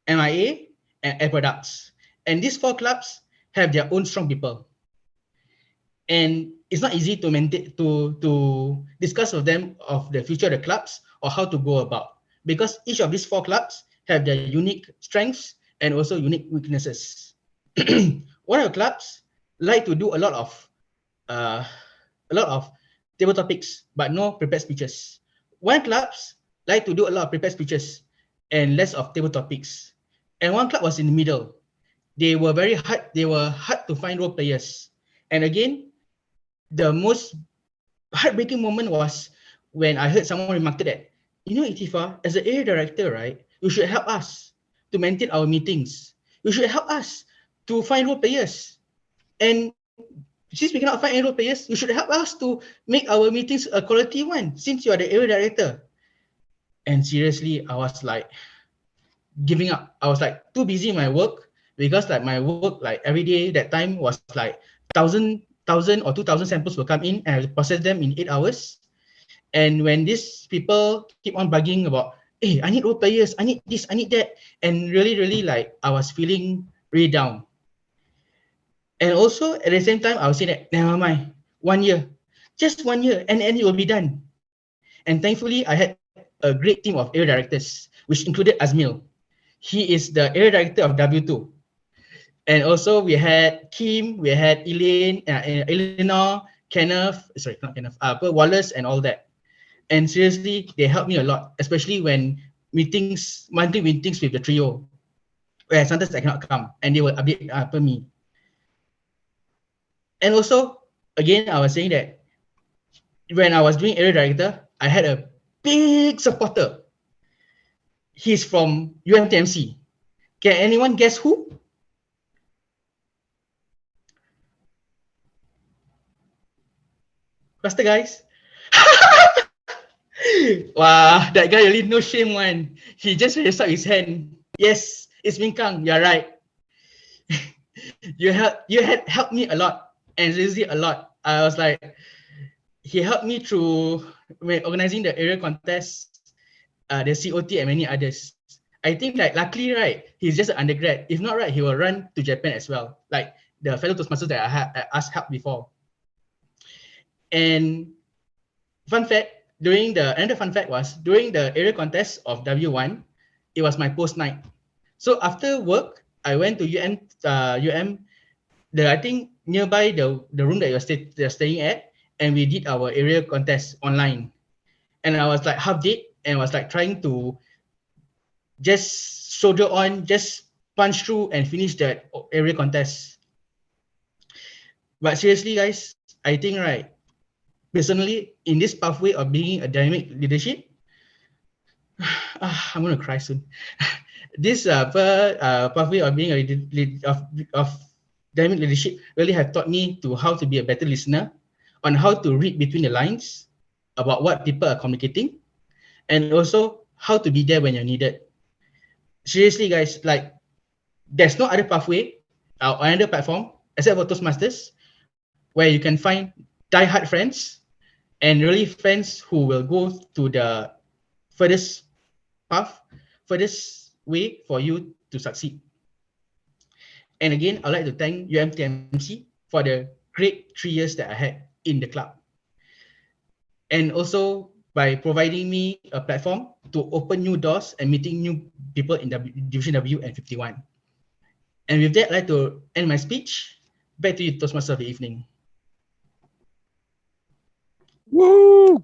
MIA, and Air Products. And these 4 clubs have their own strong people. And it's not easy to maintain, to discuss with them of the future of the clubs or how to go about, because each of these 4 clubs have their unique strengths and also unique weaknesses. One of the clubs like to do a lot of table topics, but no prepared speeches. One clubs like to do a lot of prepared speeches and less of table topics. And one club was in the middle. They were hard to find role players. And again, the most heartbreaking moment was when I heard someone remarked that, you know, Itifa, as an area director, right, you should help us to maintain our meetings. You should help us to find role players. And since we cannot find any role players, you should help us to make our meetings a quality one, since you are the area director. And seriously, I was like giving up. I was like too busy in my work, because like my work, like every day that time was like 1,000 or 2,000 samples will come in and I process them in 8 hours. And when these people keep on bugging about, hey, I need role players, I need this, I need that, and really like I was feeling really down. And also at the same time, I was saying that never mind, 1 year, just 1 year, and then it will be done. And thankfully, I had a great team of area directors, which included Azmil. He is the area director of W2. And also we had Kim, we had Eleanor, Wallace, and all that. And seriously, they helped me a lot, especially when monthly meetings with the trio, where sometimes I cannot come, and they will update me. And also, again, I was saying that when I was doing area director, I had a big supporter. He's from UMTMC. Can anyone guess who? Faster, guys. Wow, that guy really no shame one. He just raised up his hand. Yes, it's Minkang, you're right. You had helped me a lot, and seriously a lot. I was like, he helped me through organizing the area contest, the COT, and many others. I think like luckily, right, he's just an undergrad. If not, right, he will run to Japan as well, like the fellow Toastmasters that I asked help before. And fun fact, another fun fact was, during the area contest of W1, it was my post night. So after work, I went to UM, I think nearby the room that you're staying at, and we did our area contest online. And I was like half dead, and was like trying to just soldier on, just punch through and finish that area contest. But seriously, guys, I think, right, personally, in this pathway of being a dynamic leadership, I'm gonna cry soon. This pathway of being of dynamic leadership really have taught me to how to be a better listener, on how to read between the lines about what people are communicating, and also how to be there when you're needed. Seriously, guys, like, there's no other pathway or another platform except for Toastmasters where you can find die-hard friends and really friends who will go to the furthest path, furthest way for you to succeed. And again, I'd like to thank UMTMC for the great 3 years that I had in the club. And also by providing me a platform to open new doors and meeting new people in Division W and 51. And with that, I'd like to end my speech. Back to you, Toastmaster of the evening. Woo!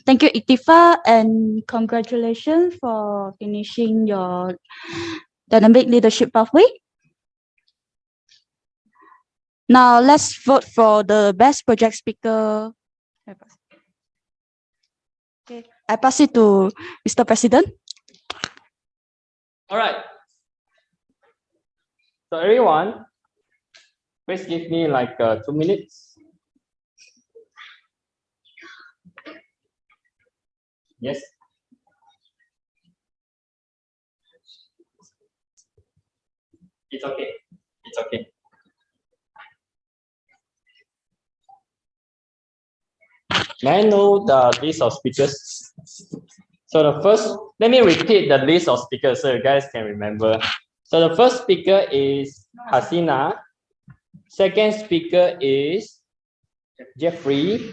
Thank you, Iktifa, and congratulations for finishing your dynamic leadership pathway. Now let's vote for the best project speaker. Okay, I pass it to Mr. President. All right. So everyone, please give me like 2 minutes. Yes. It's okay. It's okay. May I know the list of speakers? So the first, let me repeat the list of speakers so you guys can remember. So the first speaker is Hasina. Second speaker is Jeffrey.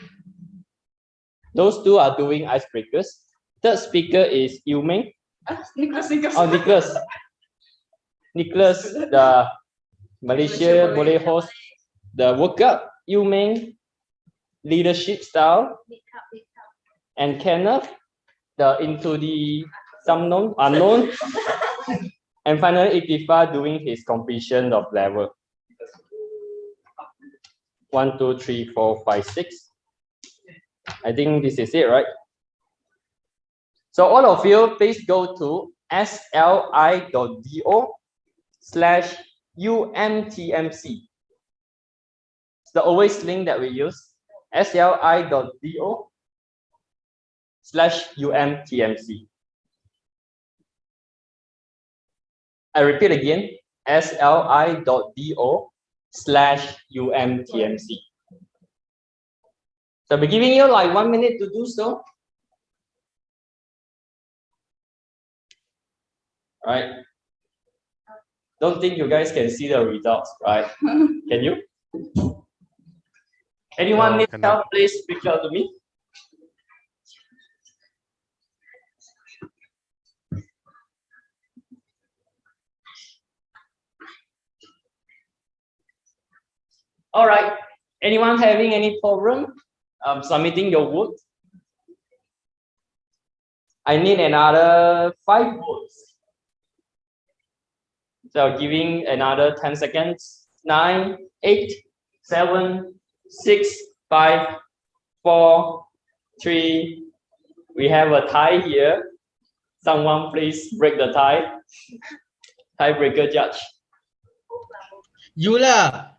Those two are doing icebreakers. Third speaker is Yu-Ming. Nicholas. Oh, Nicholas. Nicholas, the Malaysia boleh host the workup. Yu-Ming, leadership style. And Kenneth, the into the some known, unknown. And finally, Iktifa doing his completion of level. 1, 2, 3, 4, 5, 6. I think this is it, right? So all of you, please go to sli.do/UMTMC. It's the always link that we use. sli.do/UMTMC. I repeat again, sli.do/UMTMC. So I'll be giving you like 1 minute to do so. All right. Don't think you guys can see the results, right? Can you? Anyone need help? Please reach out to me. All right. Anyone having any problem submitting your vote? I need another 5 votes. So giving another 10 seconds. 9, 8, 7, 6, 5, 4, 3. We have a tie here. Someone please break the tie. Tiebreaker judge. You lah.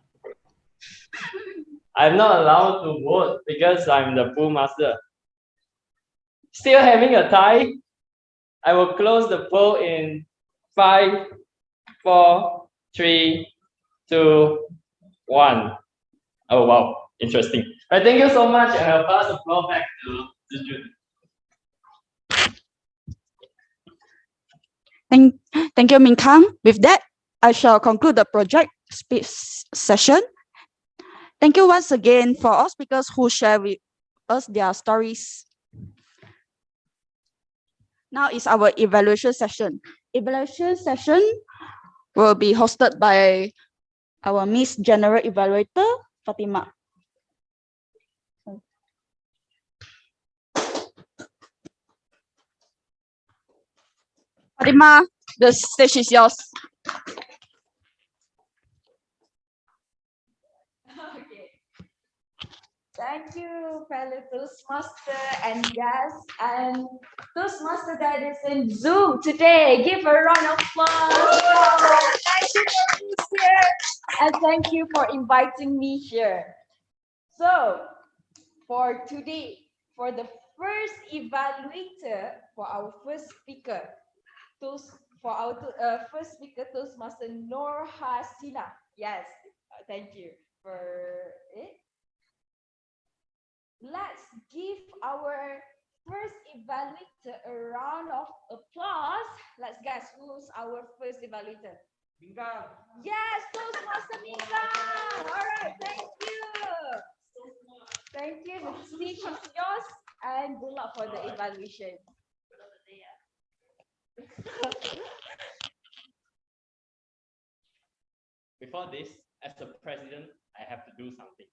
I'm not allowed to vote because I'm the pool master. Still having a tie. I will close the poll in 5, 4, 3, 2, 1. Oh wow, interesting. All right, thank you so much, and I'll pass the floor back to Jude. Thank you, Min Kang. With that, I shall conclude the project speech session. Thank you once again for all speakers who share with us their stories. Now is our evaluation session. Evaluation session will be hosted by our Miss General Evaluator, Fatima. Fatima, the stage is yours. Okay. Thank you, fellow Toastmaster and guests and Toastmaster that is in Zoom today. Give a round of applause. Thank you for being here and thank you for inviting me here. So, for today, for the first evaluator, for our first speaker, for our first speaker, Toastmaster Nur Hasina. Yes, thank you for it. Let's give our first evaluator a round of applause. Let's guess who's our first evaluator. Bingkang. Yes, Toastmaster Bingkang. All right, thank you. Thank you. The speech is yours and good luck for the evaluation. Before this, as the president, I have to do something.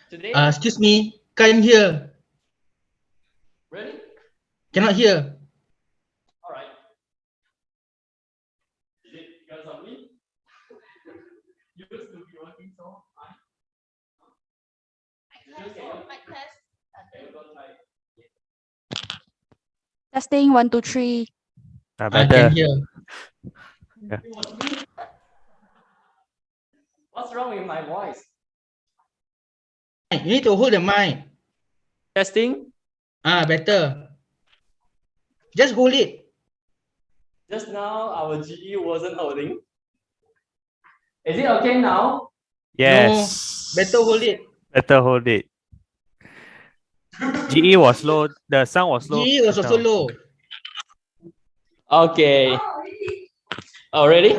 Today, Excuse me, can't hear. really? Cannot hear. All right. Is it because of me? You used to be working so hard. Testing 1, 2, 3. I Better. can hear. Yeah. What's wrong with my voice? You need to hold the mic. Testing. Better. Just hold it. Just now, our GE wasn't holding. Is it okay now? Yes. No, better hold it. Better hold it. GE was low. The sound was low. GE was also low. Okay. Already?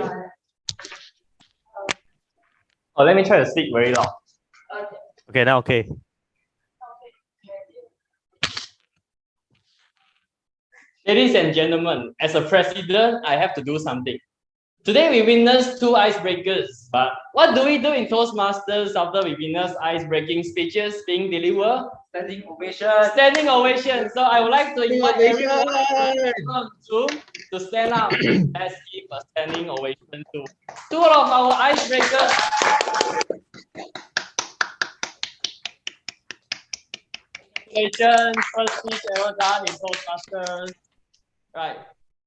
Oh, let me try to speak very loud. Okay, now okay. Ladies and gentlemen, as a president, I have to do something. Today we witnessed 2 icebreakers, but what do we do in Toastmasters after we witness ice-breaking speeches being delivered? Standing ovation. Standing ovation. So I would like to invite everyone on Zoom to stand up. Let's give a standing ovation to 2 of our icebreakers. Congratulations, first speech ever done in Toastmasters. Right.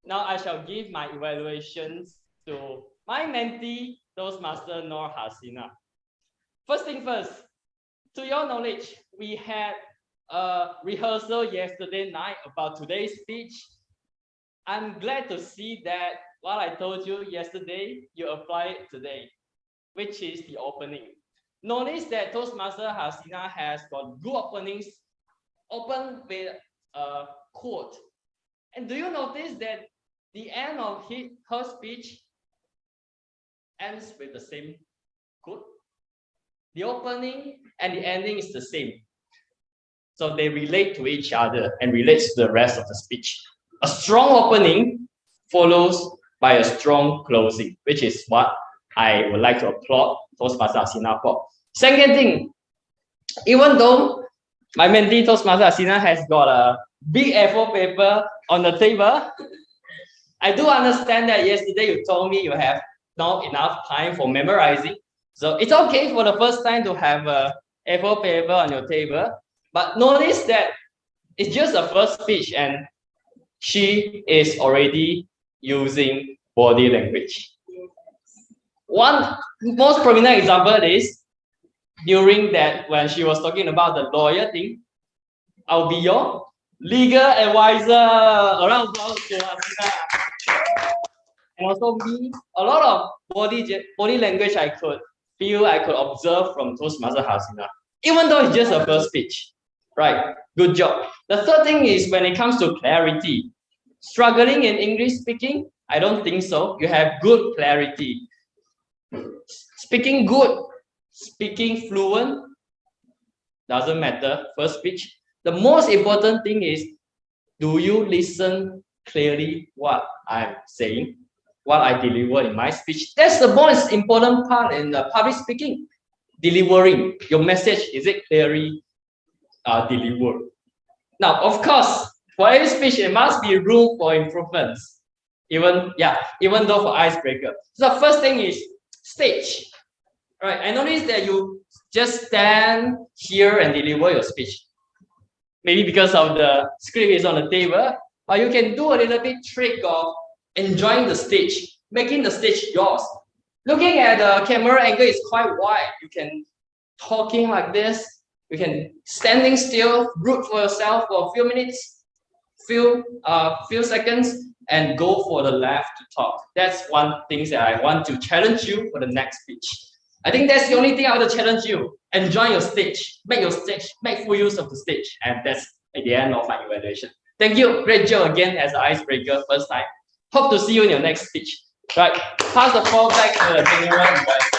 Now I shall give my evaluations to my mentee, Toastmaster Nur Hasina. First thing first, to your knowledge, we had a rehearsal yesterday night about today's speech. I'm glad to see that what I told you yesterday, you apply it today, which is the opening. Notice that Toastmaster Hasina has got good openings, open with a quote. And do you notice that the end of her speech ends with the same quote? The opening and the ending is the same. So they relate to each other and relates to the rest of the speech. A strong opening follows by a strong closing, which is what I would like to applaud Toastmaster Hasina for. Second thing, even though my mentee Toastmaster Hasina has got a big A4 paper on the table, I do understand that yesterday you told me you have not enough time for memorizing. So it's okay for the first time to have a A4 paper on your table. But notice that it's just a first speech and she is already using body language. One most prominent example is during that when she was talking about the lawyer thing, I'll be your legal advisor. Around applause to Hasina. And also me, a lot of body language I could observe from Toastmaster Hasina, even though it's just a first speech. Right, good job. The third thing is when it comes to clarity. Struggling in English speaking? I don't think so. You have good clarity. Speaking good, speaking fluent, doesn't matter, first speech. The most important thing is, do you listen clearly what I'm saying? what I deliver in my speech. That's the most important part in public speaking. Delivering your message, is it clearly delivered? Now, of course, for every speech, it must be room for improvements. Even though for icebreaker. So the first thing is stage. All right, I noticed that you just stand here and deliver your speech. Maybe because of the script is on the table, or you can do a little bit trick of enjoying the stage, making the stage yours. Looking at the camera angle is quite wide. You can talking like this. You can standing still, root for yourself for a few minutes, few seconds, and go for the left to talk. That's one thing that I want to challenge you for the next speech. I think that's the only thing I want to challenge you. Enjoy your stage, make full use of the stage, and that's at the end of my evaluation. Thank you, great job again as an icebreaker first time. Hope to see you in your next speech. Right, pass the ball back to the general evaluator.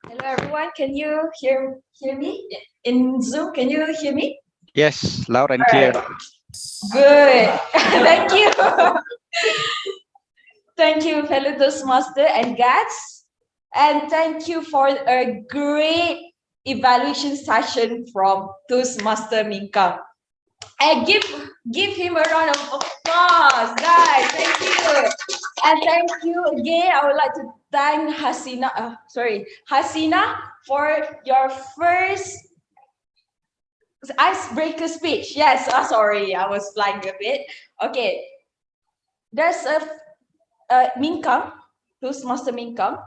Hello everyone, can you hear me? In Zoom, can you hear me? Yes, loud and clear. Good. Thank you. Thank you, fellow Toastmaster and guests. And thank you for a great evaluation session from Toastmaster Minkang. And give him a round of applause, guys. Thank you. And thank you again. I would like to thank Hasina for your first icebreaker speech. Yes, sorry, I was flying a bit. Okay, there's a Minkang, Toastmaster Minkang.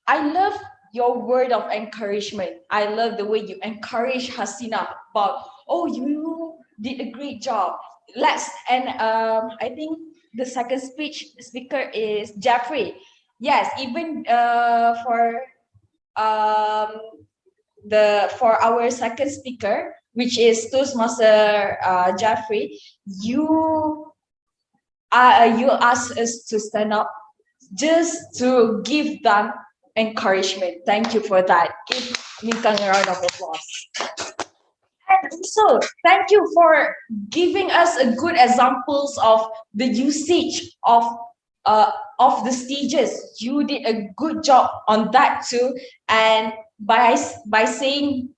I love your word of encouragement. I love the way you encourage Hasina about, oh, you did a great job. I think the second speaker is Jeffrey. Yes, even for our second speaker, which is Toastmaster Jeffrey, you asked us to stand up just to give them encouragement. Thank you for that. Give Minkang a round of applause. And also, thank you for giving us a good examples of the usage of the stages. You did a good job on that too. And by saying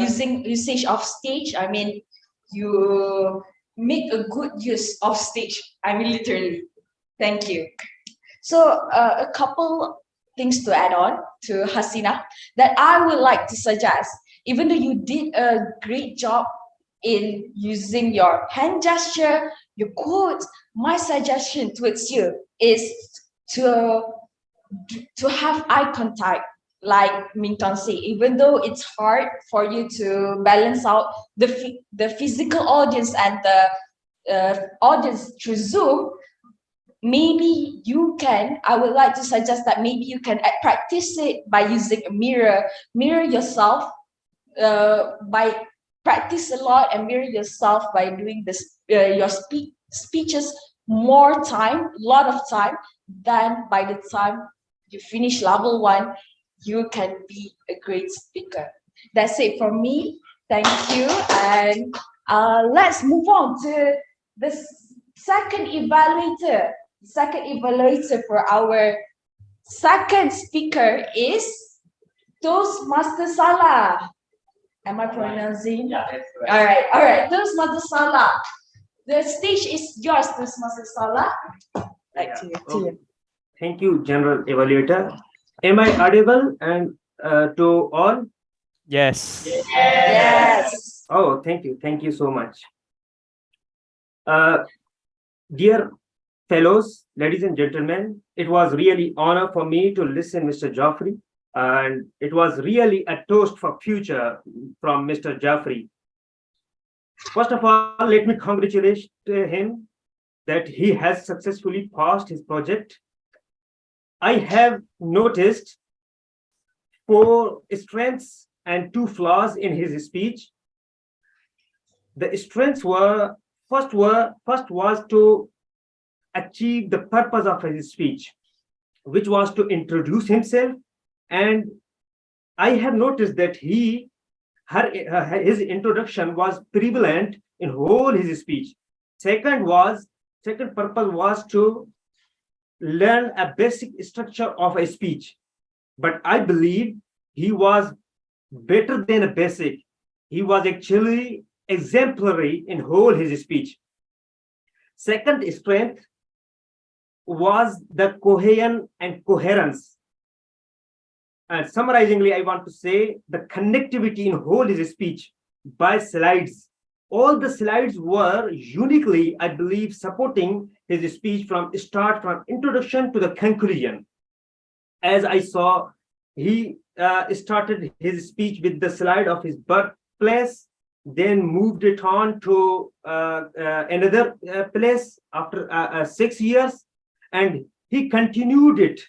using usage of stage, I mean you make a good use of stage. I mean literally. Thank you. So a couple things to add on to Hasina that I would like to suggest. Even though you did a great job in using your hand gesture, your quotes, my suggestion towards you is to have eye contact, like Minkang said. Even though it's hard for you to balance out the physical audience and the audience through Zoom, maybe you can, I would like to suggest that maybe you can practice it by using a mirror yourself, by practice a lot and mirror yourself by doing this your speeches lot of time, then by the time you finish level 1, you can be a great speaker. That's it for me. Thank you. And let's move on to the second evaluator. Second evaluator for our second speaker is Toastmaster Salah. Am I pronouncing? Yeah, that's right. All right. Toastmaster Salah. The stage is yours, Toastmaster Salah. Back to you. Thank you, General Evaluator. Am I audible and to all? Yes. Yes. Oh, thank you. Thank you so much. Dear fellows, ladies and gentlemen, it was really honor for me to listen Mr. Jeffrey, and it was really a toast for future from Mr. Jeffrey. First of all, let me congratulate him that he has successfully passed his project. I have noticed 4 strengths and 2 flaws in his speech. The strengths were first was to achieve the purpose of his speech, which was to introduce himself. And I have noticed that he his introduction was prevalent in whole his speech. Second purpose was to learn a basic structure of a speech. But I believe he was better than a basic. He was actually exemplary in whole his speech. Second strength was the cohesion and coherence. And summarizingly, I want to say the connectivity in whole his speech by slides. All the slides were uniquely, I believe, supporting his speech from introduction to the conclusion. As I saw, he started his speech with the slide of his birthplace, then moved it on to another place after 6 years, and he continued it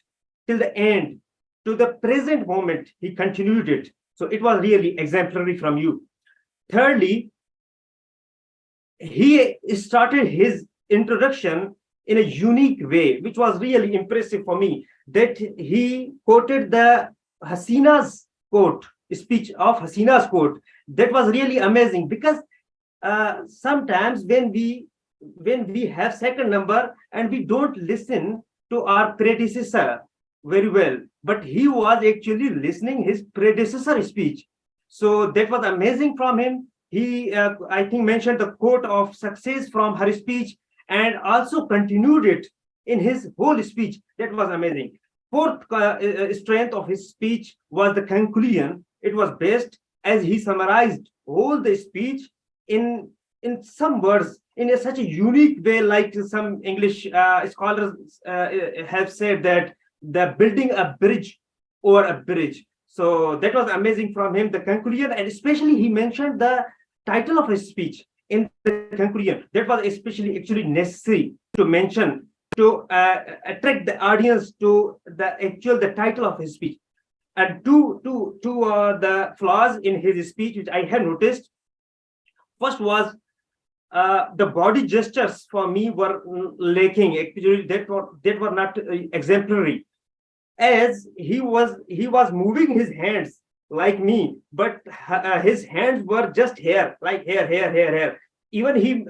till the end. To the present moment, he continued it. So it was really exemplary from you. Thirdly, he started his introduction in a unique way, which was really impressive for me, that he quoted the Hasina's quote, speech of Hasina's quote. That was really amazing, because sometimes when we have second number and we don't listen to our predecessor very well, but he was actually listening his predecessor speech. So that was amazing from him. He, I think, mentioned the quote of success from her speech and also continued it in his whole speech. That was amazing. Fourth strength of his speech was the conclusion. It was best as he summarized all the speech in some words in such a unique way, like some English scholars have said that the building a bridge over a bridge. So that was amazing from him, the conclusion, and especially he mentioned the title of his speech in the conclusion. That was especially actually necessary to mention to attract the audience to the title of his speech. And two the flaws in his speech which I had noticed. First was the body gestures for me were lacking. Actually, that were not exemplary, as he was moving his hands like me, but his hands were just here, like here. Even he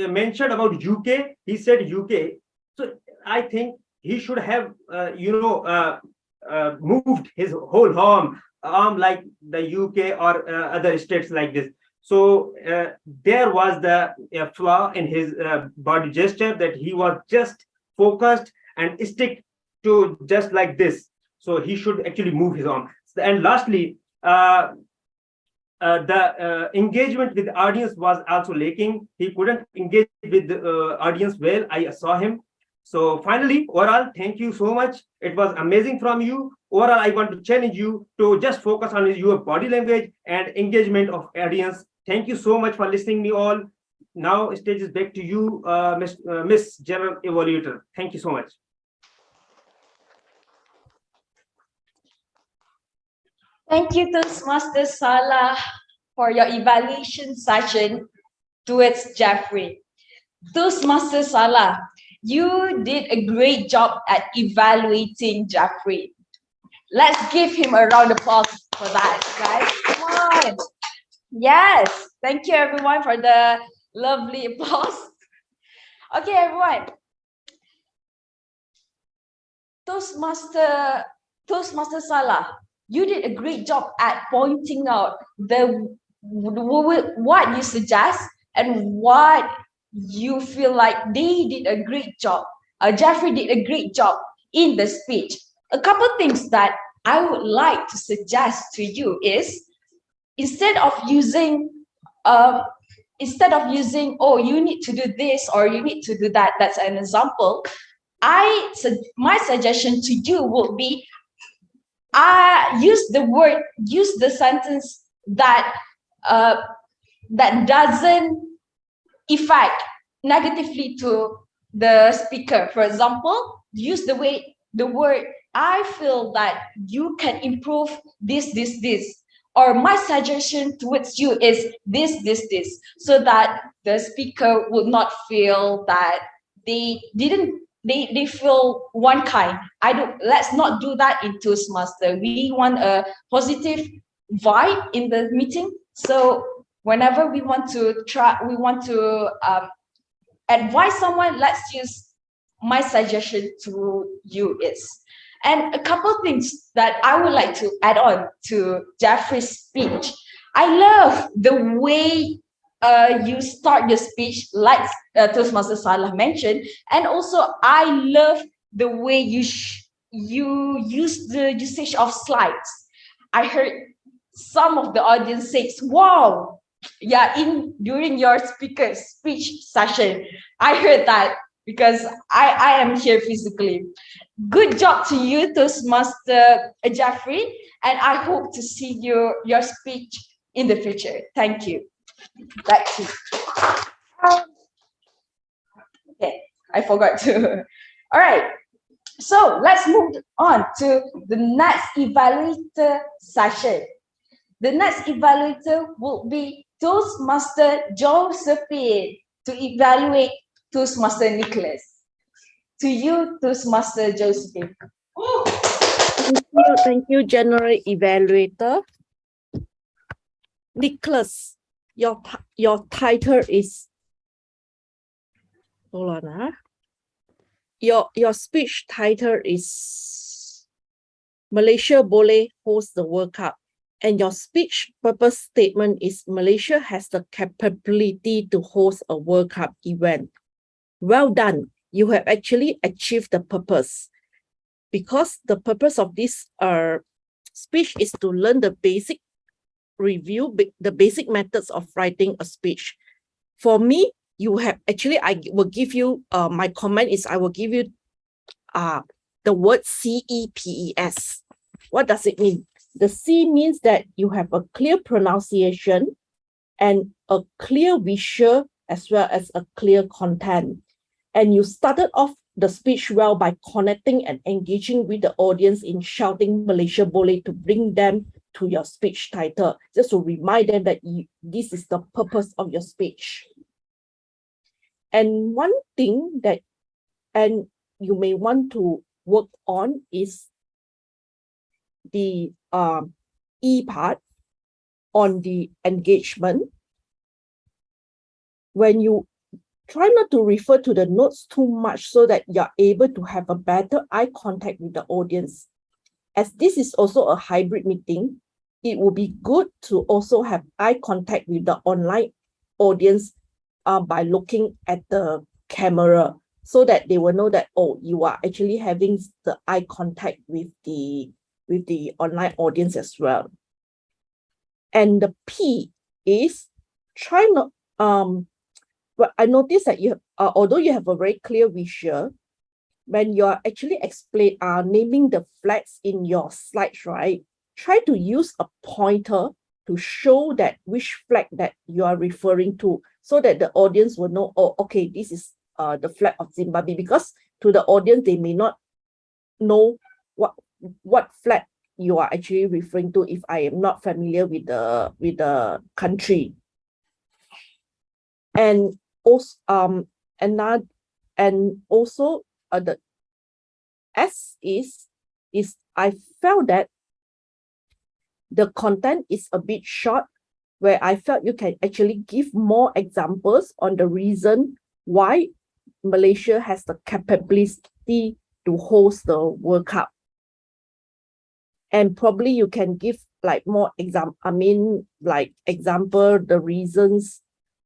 mentioned about UK, he said UK. So I think he should have moved his whole arm like the UK or other states like this. So there was the flaw in his body gesture, that he was just focused and stick to just like this. So he should actually move his arm. And lastly, the engagement with the audience was also lacking. He couldn't engage with the audience well. I saw him. So finally, overall, thank you so much. It was amazing from you. Overall, I want to challenge you to just focus on your body language and engagement of audience. Thank you so much for listening me all. Now, stage is back to you, Miss General Evaluator. Thank you so much. Thank you, Toastmaster Salah, for your evaluation session towards Jeffrey. Toastmaster Salah, you did a great job at evaluating Jeffrey. Let's give him a round of applause for that, guys. Come on. Yes, thank you everyone for the lovely applause. Okay, everyone. Toastmaster Salah, you did a great job at pointing out what you suggest and what you feel like they did a great job. Jeffrey did a great job in the speech. A couple things that I would like to suggest to you is, instead of using oh, you need to do this or you need to do that, that's an example. My suggestion to you would be, use the sentence that doesn't affect negatively to the speaker. For example, use the word, I feel that you can improve this, or my suggestion towards you is this, so that the speaker would not feel that they feel one kind. Let's not do that in Toastmaster. We want a positive vibe in the meeting. So whenever we want to advise someone, let's use my suggestion to you is, and a couple things that I would like to add on to Jeffrey's speech. I love the way you start your speech, like Toastmaster Salah mentioned, and also I love the way you use the usage of slides. I heard some of the audience says, "Wow, yeah!" During your speaker speech session, I heard that because I am here physically. Good job to you, Toastmaster Jeffrey, and I hope to see your speech in the future. Thank you. Back to you. Okay, I forgot to. All right, so let's move on to the next evaluator session. The next evaluator will be Toastmaster Josephine to evaluate Toastmaster Nicholas. To you, Toastmaster Josephine. Thank you, General Evaluator. Nicholas, your title is, hold on, your speech title is Malaysia Boleh host the World Cup, and your speech purpose statement is Malaysia has the capability to host a World Cup event. Well done. You have actually achieved the purpose, because the purpose of this speech is to learn the basic the basic methods of writing a speech. For me, you have actually, I will give you, my comment is I will give you the word CEPES. What does it mean? The C means that you have a clear pronunciation and a clear visual as well as a clear content. And you started off the speech well by connecting and engaging with the audience in shouting Malaysia Boleh to bring them to your speech title, just to remind them that this is the purpose of your speech. And one thing that you may want to work on is the E part on the engagement. When you try not to refer to the notes too much so that you're able to have a better eye contact with the audience. As this is also a hybrid meeting, it would be good to also have eye contact with the online audience by looking at the camera, so that they will know that, oh, you are actually having the eye contact with the online audience as well. And the P is try not, but I noticed that you, although you have a very clear visual, when you're actually naming the flags in your slides, right? Try to use a pointer to show that which flag that you are referring to, so that the audience will know, oh, okay, this is the flag of Zimbabwe, because to the audience, they may not know what flag you are actually referring to if I am not familiar with the country. And also, the S is I felt that the content is a bit short, where I felt you can actually give more examples on the reason why Malaysia has the capability to host the World Cup. And probably you can give like more example, the reasons,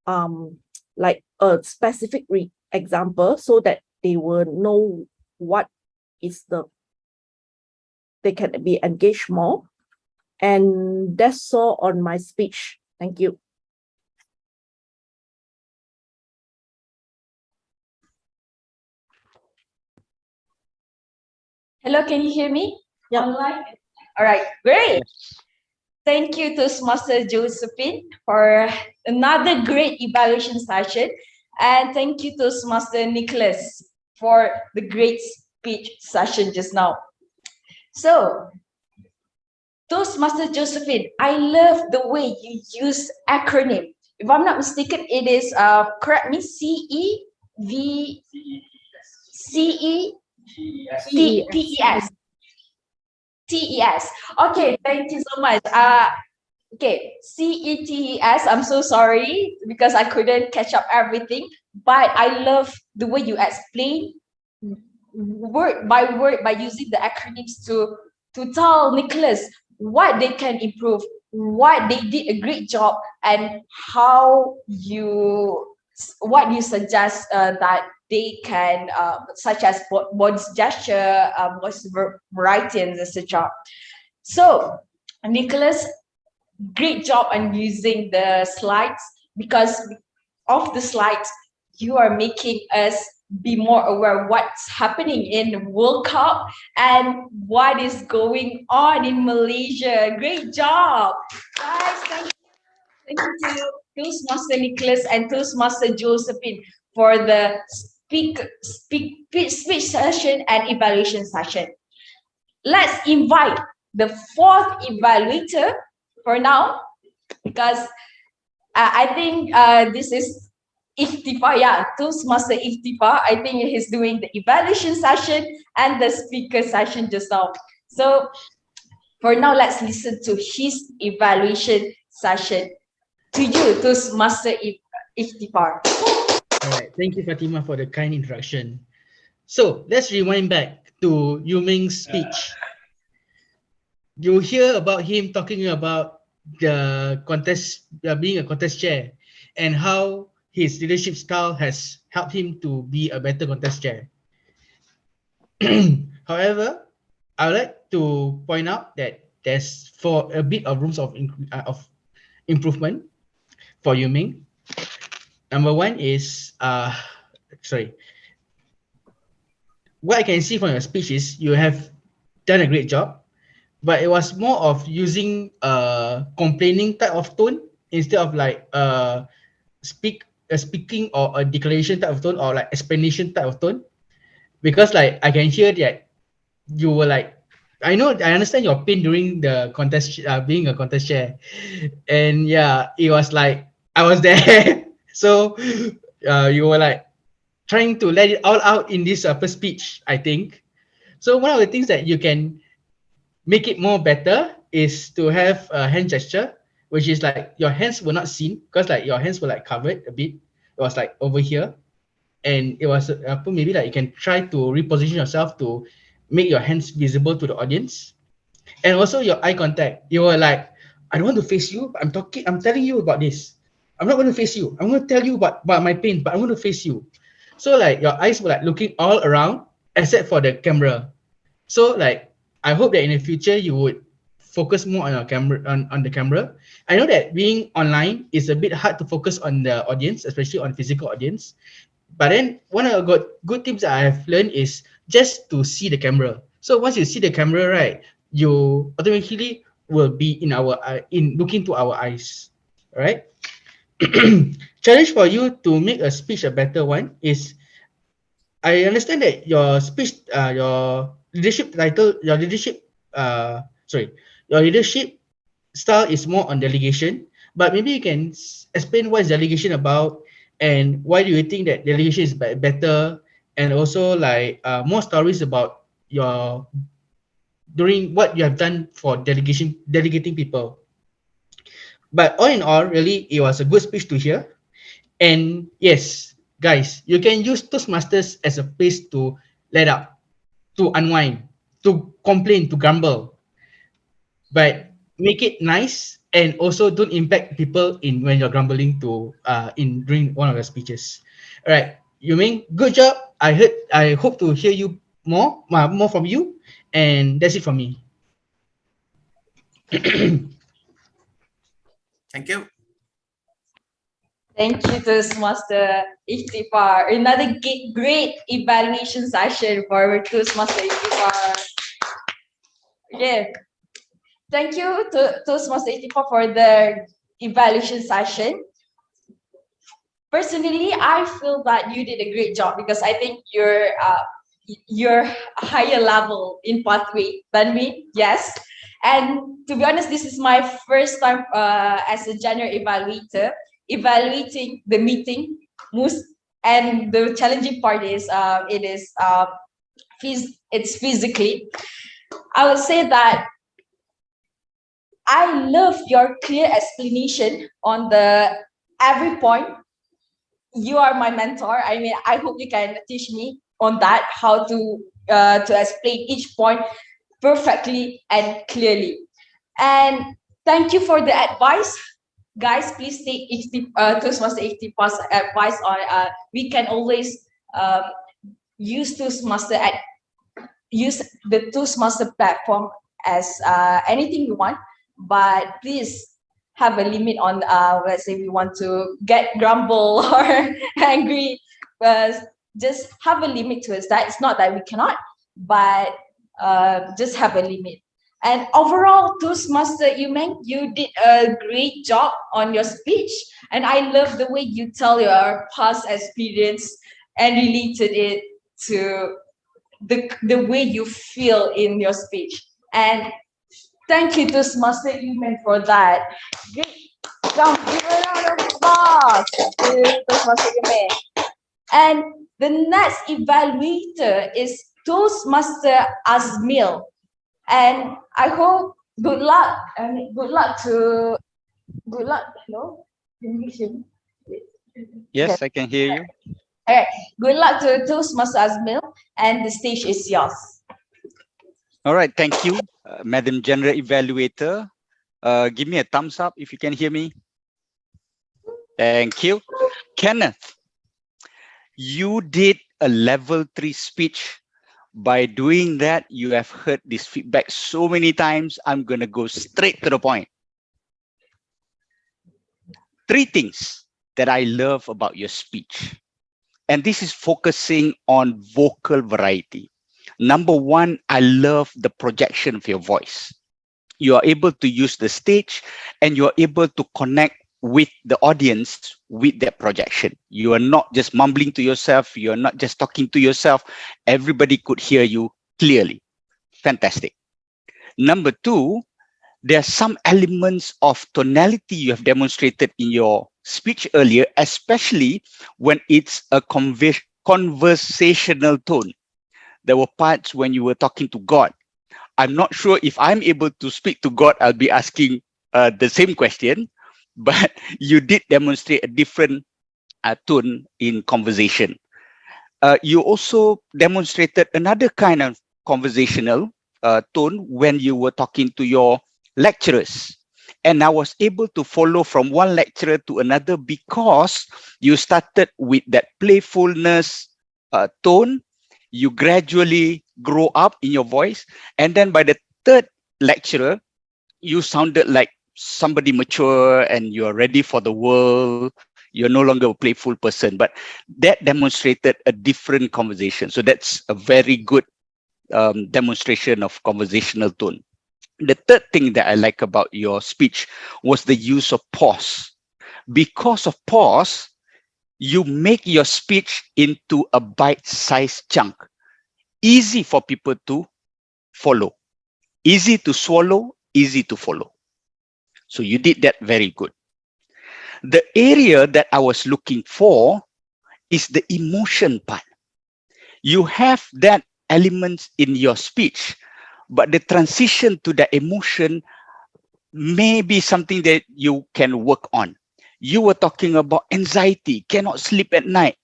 like a specific example, so that they will know what is they can be engaged more. And that's all on my speech. Thank you. Hello, can you hear me? Yeah. Online? All right, great. Thank you, Toastmaster Josephine, for another great evaluation session. And thank you, Toastmaster Nicholas, for the great speech session just now. So, Toastmaster Josephine, I love the way you use acronym. If I'm not mistaken, it is, correct me, TES. Okay, thank you so much. Okay, CETES, I'm so sorry because I couldn't catch up everything, but I love the way you explain word by word by using the acronyms to tell Nicholas what they can improve, what they did a great job, and what you suggest that they can, such as body gesture, voice variety, and etc. So, Nicholas, great job on using the slides, because of the slides, you are making us be more aware of what's happening in World Cup and what is going on in Malaysia. Great job, guys. Thank you to Toastmaster Nicholas and Toastmaster Josephine for the speech session and evaluation session. Let's invite the fourth evaluator for now, because I think this is Iftifa, yeah, Toastmaster Iftifa. I think he's doing the evaluation session and the speaker session just now. So for now, let's listen to his evaluation session. To you, Toastmaster Iftifa. All right, thank you, Fatima, for the kind introduction. So let's rewind back to Yu-Ming's speech. You hear about him talking about the contest, being a contest chair, and how his leadership style has helped him to be a better contest chair. However, I would like to point out that there's for a bit of rooms of improvement for Yu-Ming. Number one is, what I can see from your speech is you have done a great job, but it was more of using a complaining type of tone instead of like speaking or a declaration type of tone or like explanation type of tone. Because like I can hear that you were like, I understand your pain during the contest, being a contest chair, and yeah, it was like I was there. So you were like trying to let it all out in this first speech, I think. So one of the things that you can make it more better is to have a hand gesture, which is like your hands were not seen because like your hands were like covered a bit. It was like over here, and it was maybe like you can try to reposition yourself to make your hands visible to the audience. And also your eye contact. You were like, I don't want to face you, but I'm telling you about this. I'm not going to face you. I'm going to tell you about my pain, but I'm going to face you. So like your eyes were like looking all around except for the camera. So like I hope that in the future you would focus more on your camera, on the camera. I know that being online is a bit hard to focus on the audience, especially on physical audience. But then one of the good tips that I have learned is just to see the camera. So once you see the camera, right, you automatically will be in looking to our eyes, right? Challenge for you to make a speech a better one is, I understand that your speech, your leadership style is more on delegation, but maybe you can explain what is delegation about and why do you think that delegation is better, and also like more stories about during what you have done for delegating people. But all in all, really, it was a good speech to hear. And yes, guys, you can use Toastmasters as a place to let up, to unwind, to complain, to grumble. But make it nice and also don't impact people when you're grumbling during one of your speeches. All right, Yu-Ming, good job. I hope to hear you more from you, and that's it from me. Thank you. Thank you, Toastmaster Iftifa. Another great evaluation session for Toastmaster Iftifa. Yeah. Thank you to Toastmaster Iftifa for the evaluation session. Personally, I feel that you did a great job because I think you're higher level in pathway than me. Yes. And to be honest, this is my first time as a general evaluator evaluating the meeting. And the challenging part is it's physically. I would say that I love your clear explanation on the every point. You are my mentor. I mean, I hope you can teach me on that, how to explain each point perfectly and clearly. And thank you for the advice. Guys, please take Toastmaster HT+ advice on we can always use Toastmaster use the Toastmaster platform as anything you want, but please have a limit on let's say we want to get grumble or angry, just have a limit to it. That it's not that we cannot, but just have a limit. And overall, Toastmaster 𝐸𝐵𝐚, you did a great job on your speech, and I love the way you tell your past experience and related it to the way you feel in your speech. And thank you, Toastmaster 𝐸𝐵𝐚, for that. Great. Come, give a round of applause to Toastmaster 𝐸𝐵𝐚. And the next evaluator is Toastmaster Azmil. And I hope good luck. I mean, good luck. Hello? Yes, I can hear you. All right. Good luck to Toastmaster Azmil, and the stage is yours. All right, thank you, Madam General Evaluator. Give me a thumbs up if you can hear me. Thank you. Kenneth, you did a level 3 speech. By doing that, you have heard this feedback so many times. I'm going to go straight to the point. 3 things that I love about your speech. And this is focusing on vocal variety. Number 1, I love the projection of your voice. You are able to use the stage and you are able to connect with the audience with that projection. You are not just mumbling to yourself. You are not just talking to yourself. Everybody could hear you clearly. Fantastic. Number 2, there are some elements of tonality you have demonstrated in your speech earlier, especially when it's a conversational tone. There were parts when you were talking to God. I'm not sure if I'm able to speak to God, I'll be asking the same question, but you did demonstrate a different tone in conversation. You also demonstrated another kind of conversational tone when you were talking to your lecturers. And I was able to follow from one lecturer to another because you started with that playfulness tone. You gradually grow up in your voice. And then by the 3rd lecturer, you sounded like somebody mature and you're ready for the world. You're no longer a playful person, but that demonstrated a different conversation. So that's a very good demonstration of conversational tone. The 3rd thing that I like about your speech was the use of pause. Because of pause, you make your speech into a bite-sized chunk. Easy for people to follow. Easy to swallow, easy to follow. So you did that very good. The area that I was looking for is the emotion part. You have that element in your speech, but the transition to the emotion may be something that you can work on. You were talking about anxiety, cannot sleep at night.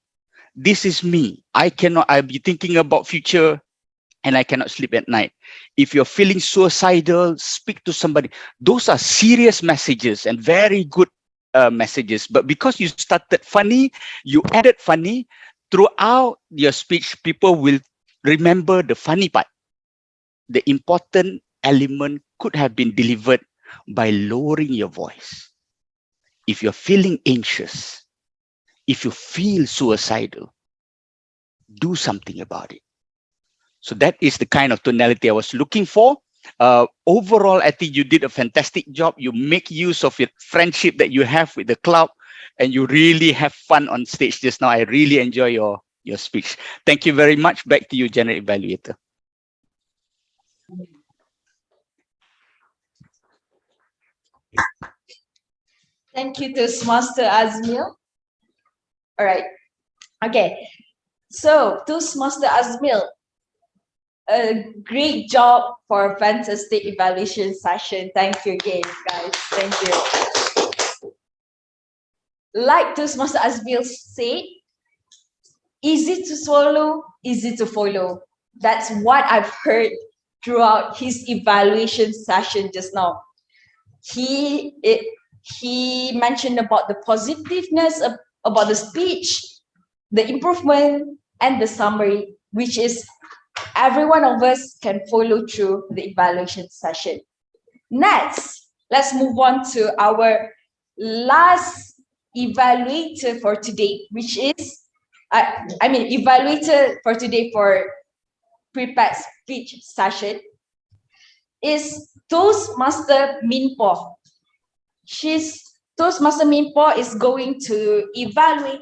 This is me. I'll be thinking about future and I cannot sleep at night. If you're feeling suicidal, speak to somebody. Those are serious messages and very good messages. But because you started funny, you added funny, throughout your speech, people will remember the funny part. The important element could have been delivered by lowering your voice. If you're feeling anxious, if you feel suicidal, do something about it. So that is the kind of tonality I was looking for. Overall, I think you did a fantastic job. You make use of your friendship that you have with the club, and you really have fun on stage just now. I really enjoy your speech. Thank you very much. Back to you, General Evaluator. Thank you, Toastmaster Azmil. All right. Okay. So, Toastmaster Azmil, a great job for a fantastic evaluation session. Thank you again, guys. Thank you. Like Toastmaster Azbil said, easy to swallow, easy to follow. That's what I've heard throughout his evaluation session just now. He mentioned about the positiveness about the speech, the improvement, and the summary, which is every one of us can follow through the evaluation session. Next, let's move on to our last evaluator for today, which is, evaluator for today for prepared speech session is Toastmaster Minpo. Toastmaster Minpo is going to evaluate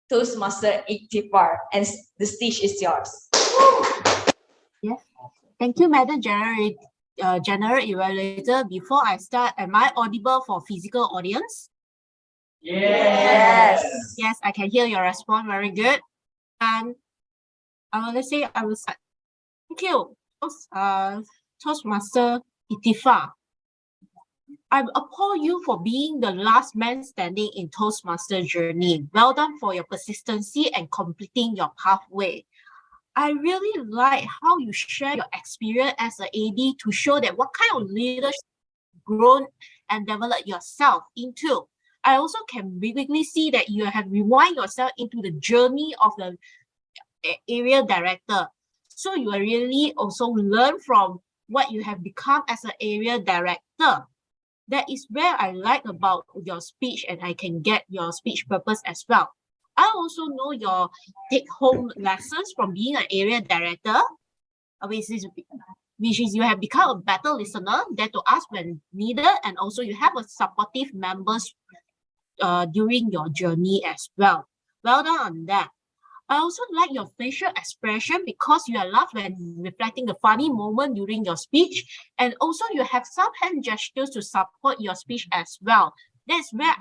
Toastmaster Ikhtifar, and the stage is yours. Yes. Thank you, Madam General Evaluator. Before I start, am I audible for physical audience? Yes. Yes, I can hear your response. Very good. And I want to say I will start. Thank you, Toastmaster Ikhtifar. I applaud you for being the last man standing in Toastmaster journey. Well done for your persistency and completing your pathway. I really like how you share your experience as an AD to show that what kind of leadership you've grown and developed yourself into. I also can vividly see that you have rewind yourself into the journey of the area director. So you are really also learn from what you have become as an area director. That is where I like about your speech, and I can get your speech purpose as well. I also know your take-home lessons from being an area director, which is you have become a better listener, there to ask when needed, and also you have a supportive members during your journey as well. Well done on that. I also like your facial expression because you are laughing when reflecting the funny moment during your speech, and also you have some hand gestures to support your speech as well. That's where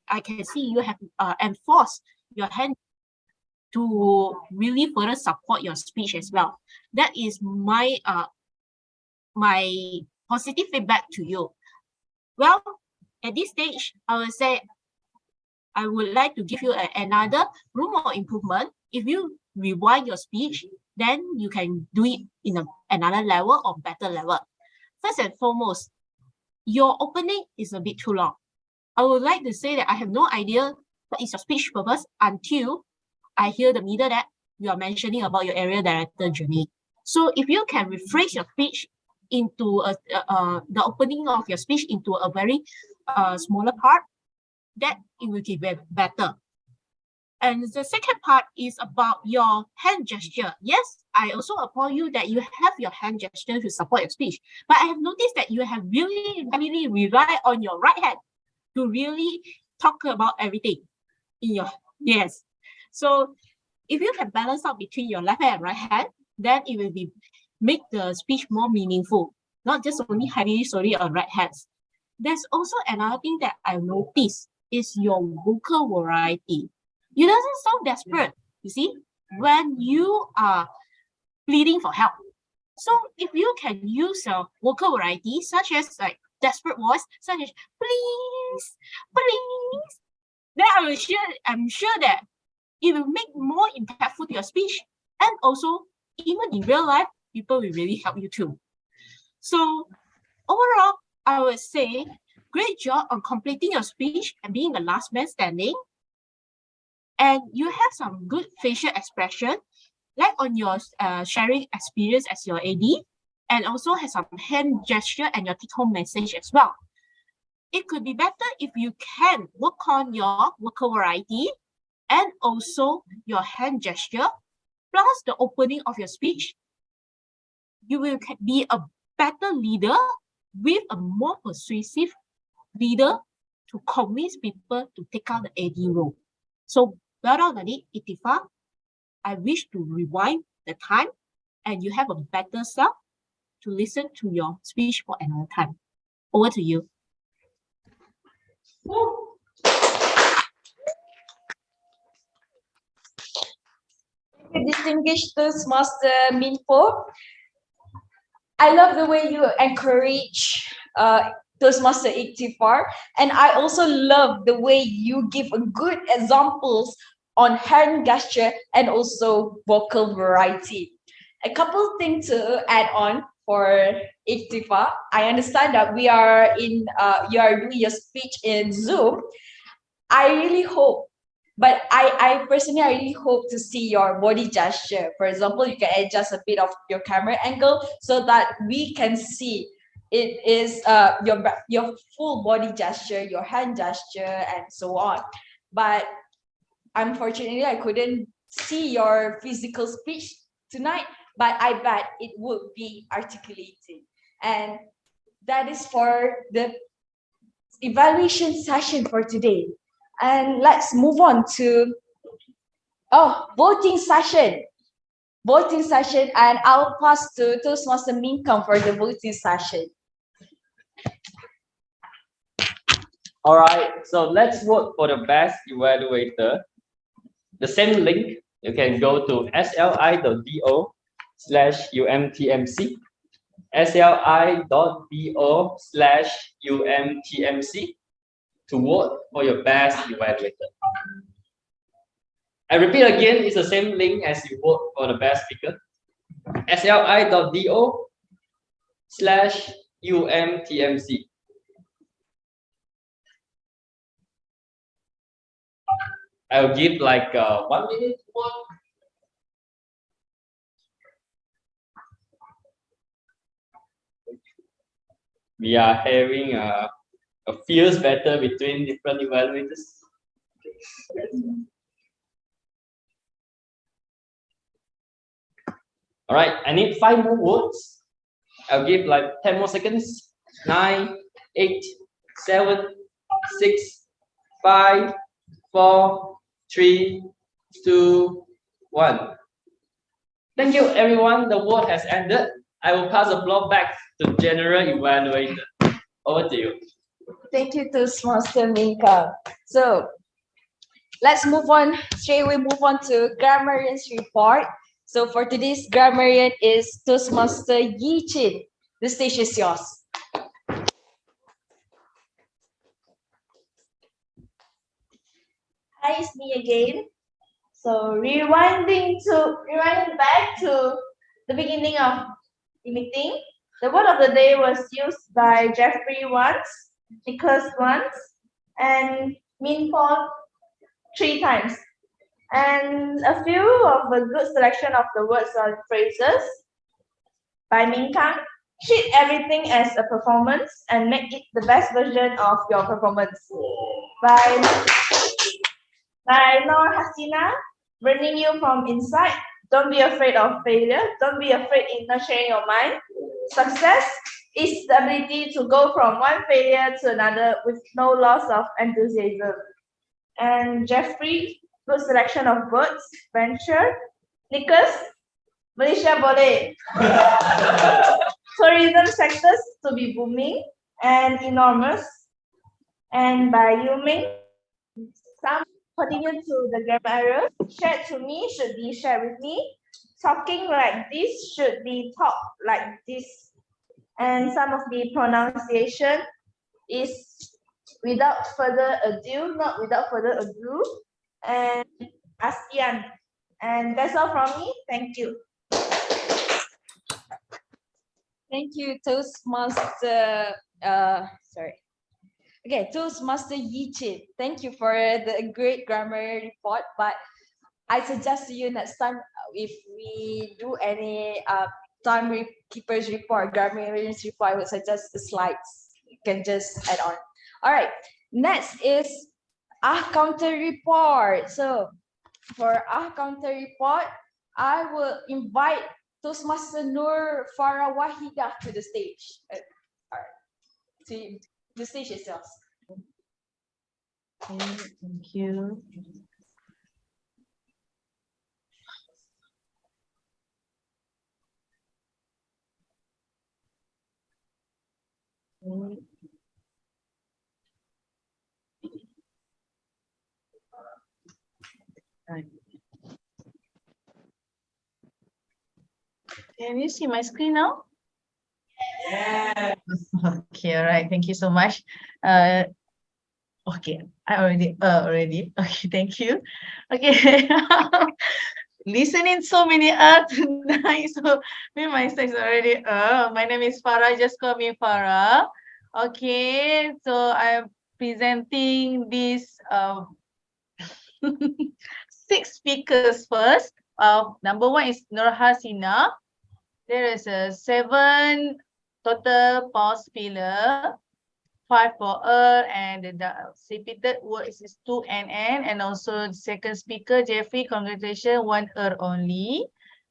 I can see you have enforced your hand to really further support your speech as well. That is my my positive feedback to you. Well, at this stage, I will say I would like to give you another room of improvement. If you rewind your speech, then you can do it in another level or better level. First and foremost, your opening is a bit too long. I would like to say that I have no idea what is your speech purpose until I hear the middle that you are mentioning about your area director journey. So if you can rephrase your speech into the opening of your speech into a very smaller part, that it will be better. And the second part is about your hand gesture. Yes, I also applaud you that you have your hand gesture to support your speech. But I have noticed that you have really relied on your right hand to really talk about everything in your, yes. So if you can balance out between your left hand and right hand, then it will be make the speech more meaningful, not just only heavily solely on right hands. There's also another thing that I noticed is your vocal variety. You doesn't sound desperate, you see, when you are pleading for help. So if you can use your vocal variety, such as like desperate voice, such as please, please, then I'm sure that it will make more impactful to your speech, and also even in real life, people will really help you too. So overall, I would say great job on completing your speech and being the last man standing. And you have some good facial expression, like on your sharing experience as your AD, and also has some hand gesture and your take-home message as well. It could be better if you can work on your vocal variety and also your hand gesture, plus the opening of your speech. You will be a better leader with a more persuasive leader to convince people to take out the AD role. So well done on it, Ikhtifar. I wish to rewind the time and you have a better self to listen to your speech for another time. Over to you. Distinguished Toastmaster Minpo. I love the way you encourage Toastmaster 𝐀𝐟𝐫, and I also love the way you give a good examples on hand gesture and also vocal variety. A couple things to add on for 𝐀𝐟𝐫. I understand that we are in you are doing your speech in Zoom. I really hope, but I personally I really hope to see your body gesture. For example, you can adjust a bit of your camera angle so that we can see it is your full body gesture, your hand gesture, and so on. But unfortunately, I couldn't see your physical speech tonight, but I bet it would be articulated. And that is for the evaluation session for today. And let's move on to voting session. Voting session, and I'll pass to Toastmaster 𝐴𝐿𝐵𝐿 for the voting session. All right, so let's vote for the best evaluator. The same link, you can go to sli.do/UMTMC, sli.do/UMTMC to vote for your best evaluator. I repeat again, it's the same link as you vote for the best speaker. sli.do/UMTMC. I'll give like 1 minute to vote. We are having a fierce battle between different evaluators. All right, I need 5 more votes. I'll give like 10 more seconds. 9, 8, 7, 6, 5, 4, 3, 2, 1. Thank you, everyone. The vote has ended. I will pass the floor back to General Evaluator. Over to you. Thank you, Toastmaster 𝐴𝐿𝐵𝐿. So let's move on, straight away move on to Grammarian's report. So for today's grammarian is Toastmaster 𝐸𝐿𝐵𝐿. The stage is yours. Hi, it's me again. So rewinding back to the beginning of the meeting, the word of the day was used by Jeffrey once, Nicholas once, and Min-Paul 3 times. And a few of a good selection of the words or phrases by Min-Kang. Treat everything as a performance and make it the best version of your performance. By Noor Hasina, burning you from inside. Don't be afraid of failure. Don't be afraid in not sharing your mind. Success is the ability to go from one failure to another with no loss of enthusiasm. And Jeffrey, good selection of words. Venture. Nicholas, Malaysia boleh. Tourism sectors to be booming and enormous. And by Yu Ming, some continue to the grammar error. Shared to me should be shared with me. Talking like this should be talked like this. And some of the pronunciation is without further ado, not without further ado. And ASEAN. And that's all from me. Thank you. Thank you, Toastmaster. Toastmaster 𝐸𝐿𝐵𝐿. Thank you for the great grammar report. But I suggest to you next time, if we do any timekeeper's report, grammarian's report, I would suggest the slides. You can just add on. All right. Next is 𝐴𝐿𝐵𝐿 report. So for 𝐴𝐿𝐵𝐿 report, I will invite Toastmaster Nur Farah Wahidah to the stage. All right. So the stage is yours. Okay, thank you. Can you see my screen now? Okay, all right. Thank you so much. Okay, I already. Okay, thank you. Okay. Listening so many tonight, so me myself is already my name is Farah, just call me Farah. Okay, so I'm presenting this 6 speakers first. Number 1 is Nur Hasina. There is a 7 total pause filler, 5 for and the repeated words is 2 and also the second speaker Jeffrey, congratulations, 1 only,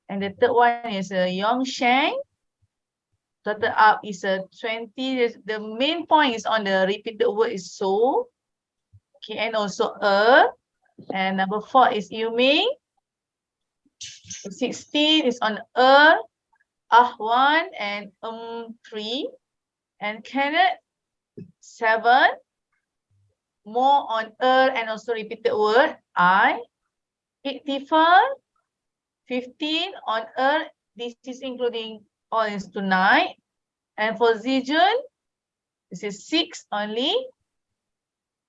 and the third one is Yong Sheng. Total up is 20. The main point is on the repeated word is so. Okay, and also and number 4 is Yuming. 16 is on one and 3, and Kenneth 7 more on and also repeated word I. 85 15 on this is including all is tonight, and for Zijun this is 6 only,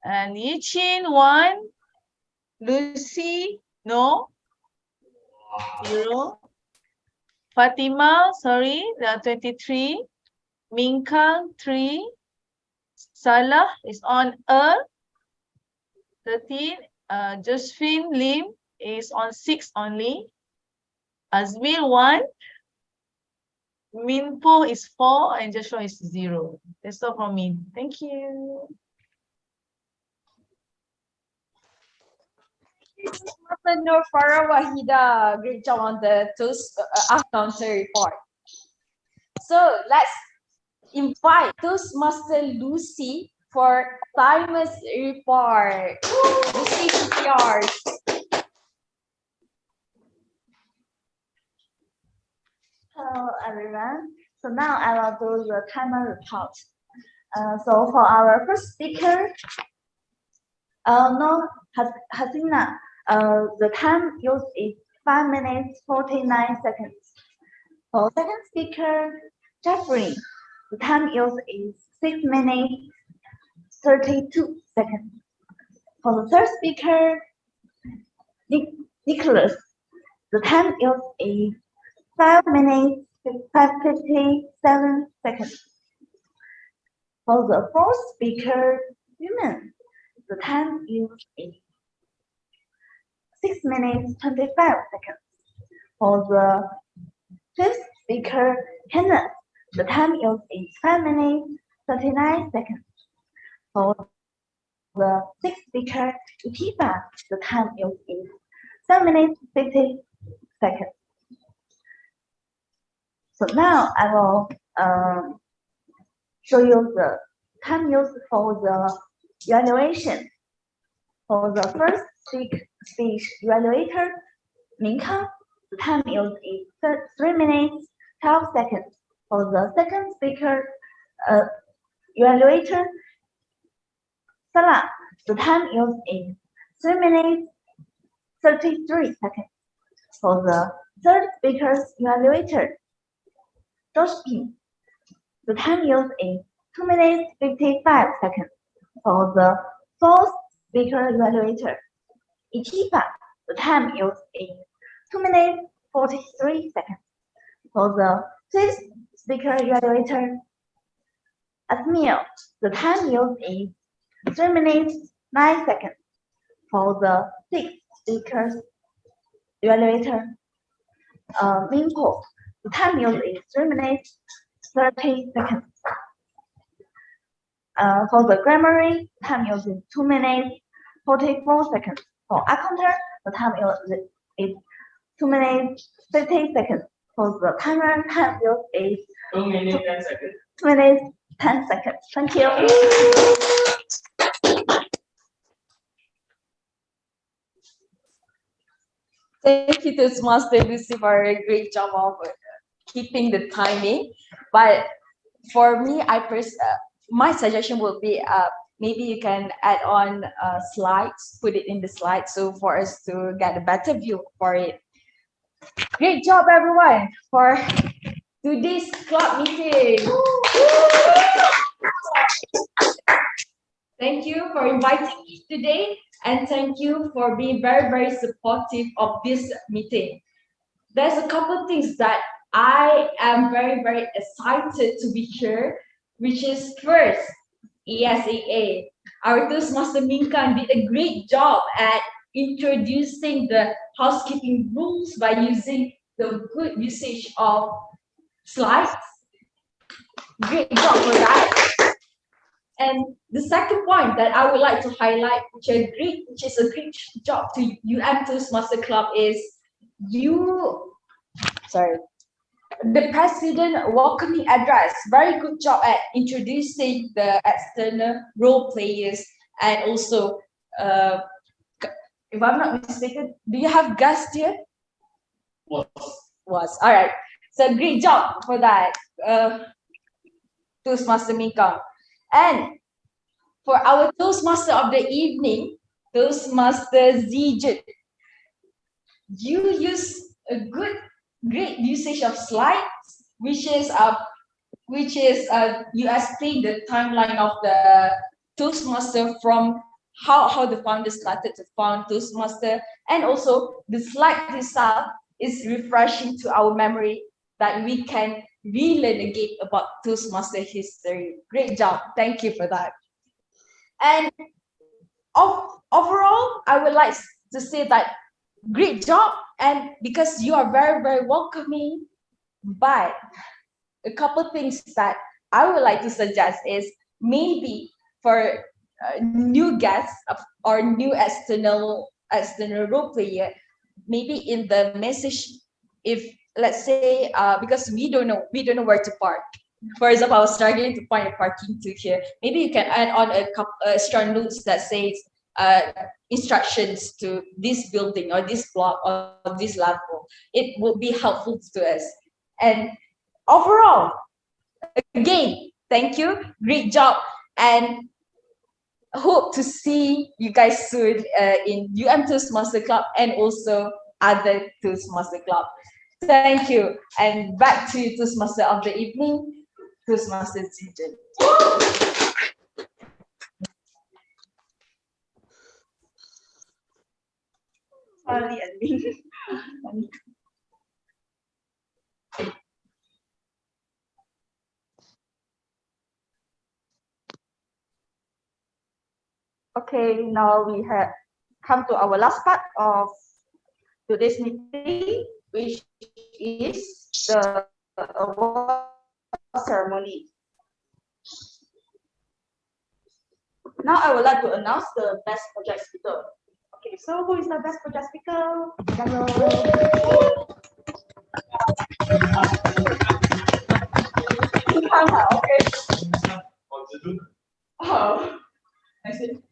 and Yichin 1, Lucy no 0, Fatima sorry 23, Minkang 3, Salah is on 13, Josephine Lim is on 6 only, Azmir 1, Minpo is 4, and Joshua is 0. That's all from me. Thank you. Nur Farah Wahida, great job on the Toastmaster report. So let's invite Toastmaster Lucy for Timer's report. Lucy, it's yours. Hello everyone. So now I will do the timer report. So for our first speaker, no Hasina, the time used is 5 minutes 49 seconds. For second speaker, Jeffrey, the time used is 6 minutes 32 seconds. For the third speaker, Nicholas, the time used is 5 minutes 57 seconds. For the fourth speaker, Women, the time used is 6 minutes 25 seconds. For the fifth speaker, Kenneth, the time used is 5 minutes 39 seconds. For the sixth speaker, Itiba, the time used is 7 minutes 50 seconds. So now I will show you the time used for the evaluation. For the first speech evaluator, Minkang, the time used is 3 minutes 12 seconds. For the second speaker evaluator, Salah, the time used is 3 minutes 33 seconds. For the third speaker's evaluator, Josephine, the time used is 2 minutes 55 seconds. For the fourth speaker evaluator, Ichiba, the time used is 2 minutes 43 seconds. For the fifth speaker evaluator, Azmir, the time used is 3 minutes 9 seconds. For the sixth speaker evaluator, Minpo, the time used is 3 minutes 30 seconds. For the Grammarian, time used is 2 minutes 44 seconds. For accountant, the time used is 2 minutes 50 seconds. For the timer, time used is 2 minutes 10 seconds. 2 minutes 10 seconds. Thank you. Thank you to Master Lucy for a great job of keeping the timing. But for me, my suggestion would be maybe you can add on slides, put it in the slides, so for us to get a better view for it. Great job, everyone, for today's club meeting. Thank you for inviting me today, and thank you for being very, very supportive of this meeting. There's a couple things that I am very, very excited to be here, which is first, ESAA. Our Toastmaster Minkan did a great job at introducing the housekeeping rules by using the good usage of slides. Great job for that. And the second point that I would like to highlight, which is a great job to Toastmaster Club, is the president welcoming address. Very good job at introducing the external role players, and also, if I'm not mistaken, do you have guests here? Was all right. So great job for that, Toastmaster Minkan. And for our Toastmaster of the evening, Toastmaster 𝐴𝐵𝐺'𝐿, you use a great usage of slides, which is you explain the timeline of the Toastmaster from how the founder started to found Toastmaster, and also the slide itself is refreshing to our memory that we can relearn again about Toastmaster history. Great job, thank you for that. And overall, I would like to say that great job, and because you are very, very welcoming. But a couple things that I would like to suggest is maybe for new guests or new external role player, maybe in the message, if let's say because we don't know where to park. For example, I was struggling to find a parking to here. Maybe you can add on a couple extra notes that says instructions to this building or this block or this level. It will be helpful to us. And overall, again, thank you, great job, and hope to see you guys soon in Toastmaster Club and also other Toastmaster Club. Thank you, and back to Toastmaster of the evening, Toastmaster 𝐴𝐵𝐺'𝐿. Sorry, admin. Okay, now we have come to our last part of today's meeting, which is the award ceremony. Now I would like to announce the best project speaker. Okay, so who is the best project speaker? Hello. Okay. Oh, I see.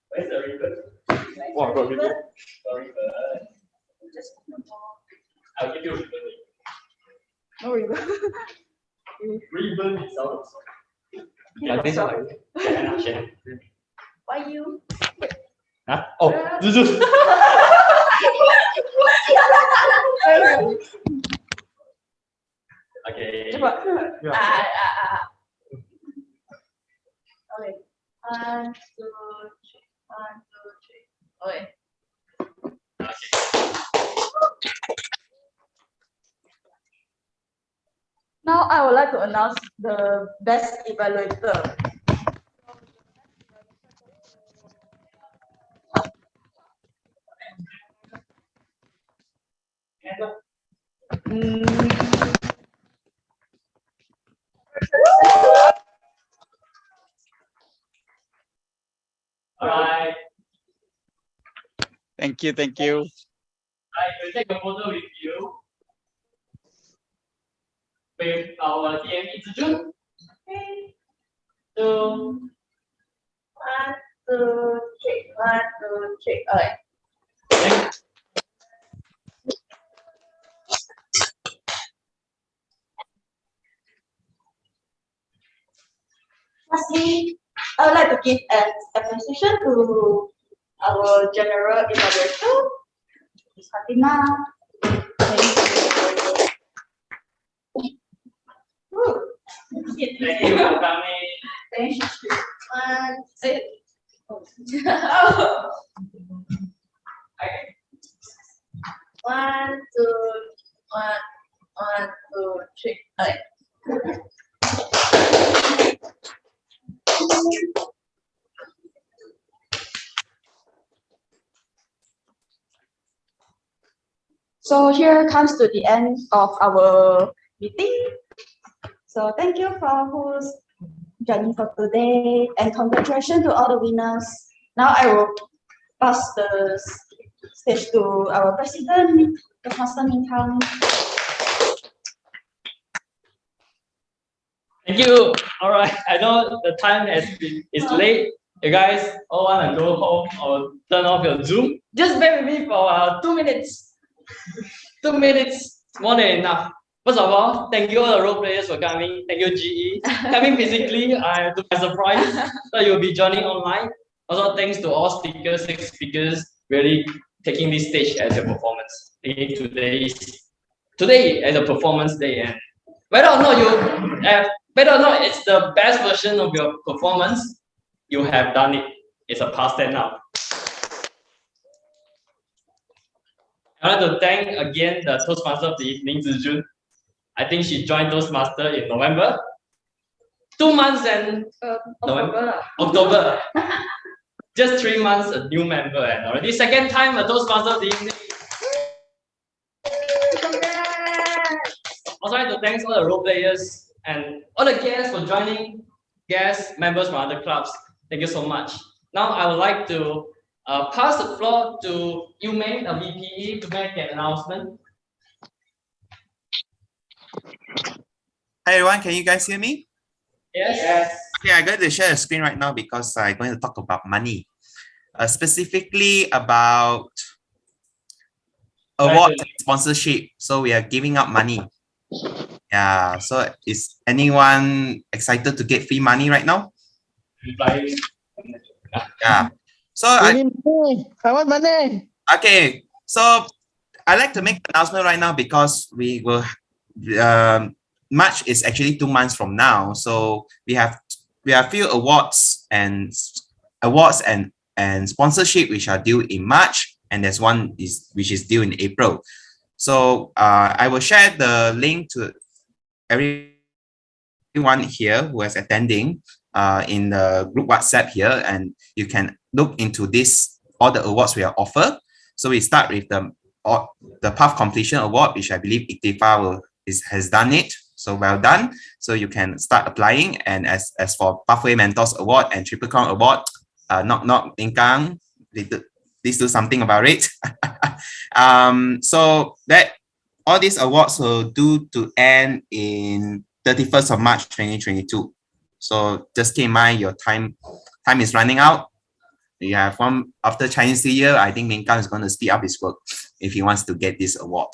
Where's the ribbon? Wow, got ribbon. Sorry, I'll give you a ribbon. No ribbon. Ribbon is out. Yeah, this one. Why you? Huh? Oh, 𝐶𝐶. Okay. Coba. Yeah. Okay. 1, 2, 3. 1, 2, 3. Okay. Now I would like to announce the best evaluator. All right. Thank you, thank you. I will take a photo with you. With our DME 𝐴𝐵𝐺'𝐿. Okay. 2. 1, 2, 3. 1, 2, 3. Okay. Lastly, I would like to give an appreciation to our general evaluator, Ms. Fatima. Thank you for coming. Thank you. One, two, three. Okay. So here comes to the end of our meeting. So thank you for who's joining for today, and congratulations to all the winners. Now I will pass the stage to our president, Master Min-Kang. Thank you. All right. I know the time is late. You guys all want to go home or turn off your Zoom? Just bear with me for 2 minutes. 2 minutes, more than enough. First of all, thank you all the role players for coming. Thank you, GE. Coming physically, I took a surprise that you'll be joining online. Also, thanks to all speakers, 6 speakers, really taking this stage as a performance. Today as a performance day, and whether or not it's the best version of your performance, you have done it. It's a past tense now. I want to thank again the Toastmaster of the evening, Zi-Jun. I think she joined Toastmaster in November. 2 months and October. Just 3 months a new member, and already second time a Toastmaster of the evening. Also, I like to thank all the role players and all the guests for joining. Guests, members from other clubs. Thank you so much. Now I would like to pass the floor to Yu-Ming, the VPE, to make an announcement. Hi everyone, can you guys hear me? Yes. Okay, I'm going to share the screen right now because I'm going to talk about money. Specifically about award and sponsorship. So we are giving out money. Yeah, so is anyone excited to get free money right now? Yeah. So I want money. Okay, so I'd like to make an announcement right now because we will March is actually 2 months from now. So we have few awards and sponsorship which are due in March, and there's one which is due in April. So I will share the link to everyone here who is attending in the group WhatsApp here, and you can look into all the awards we are offered. So we start with the Path Completion Award, which I believe 𝐸 has done it. So well done. So you can start applying. And as for Pathway Mentors Award and Triple Crown Award, not Min-Kang, please do something about it. So that all these awards will due to end in 31st of March 2022. So just keep in mind your time is running out. You have one after Chinese New Year. I think Min-Kang is going to speed up his work if he wants to get this award.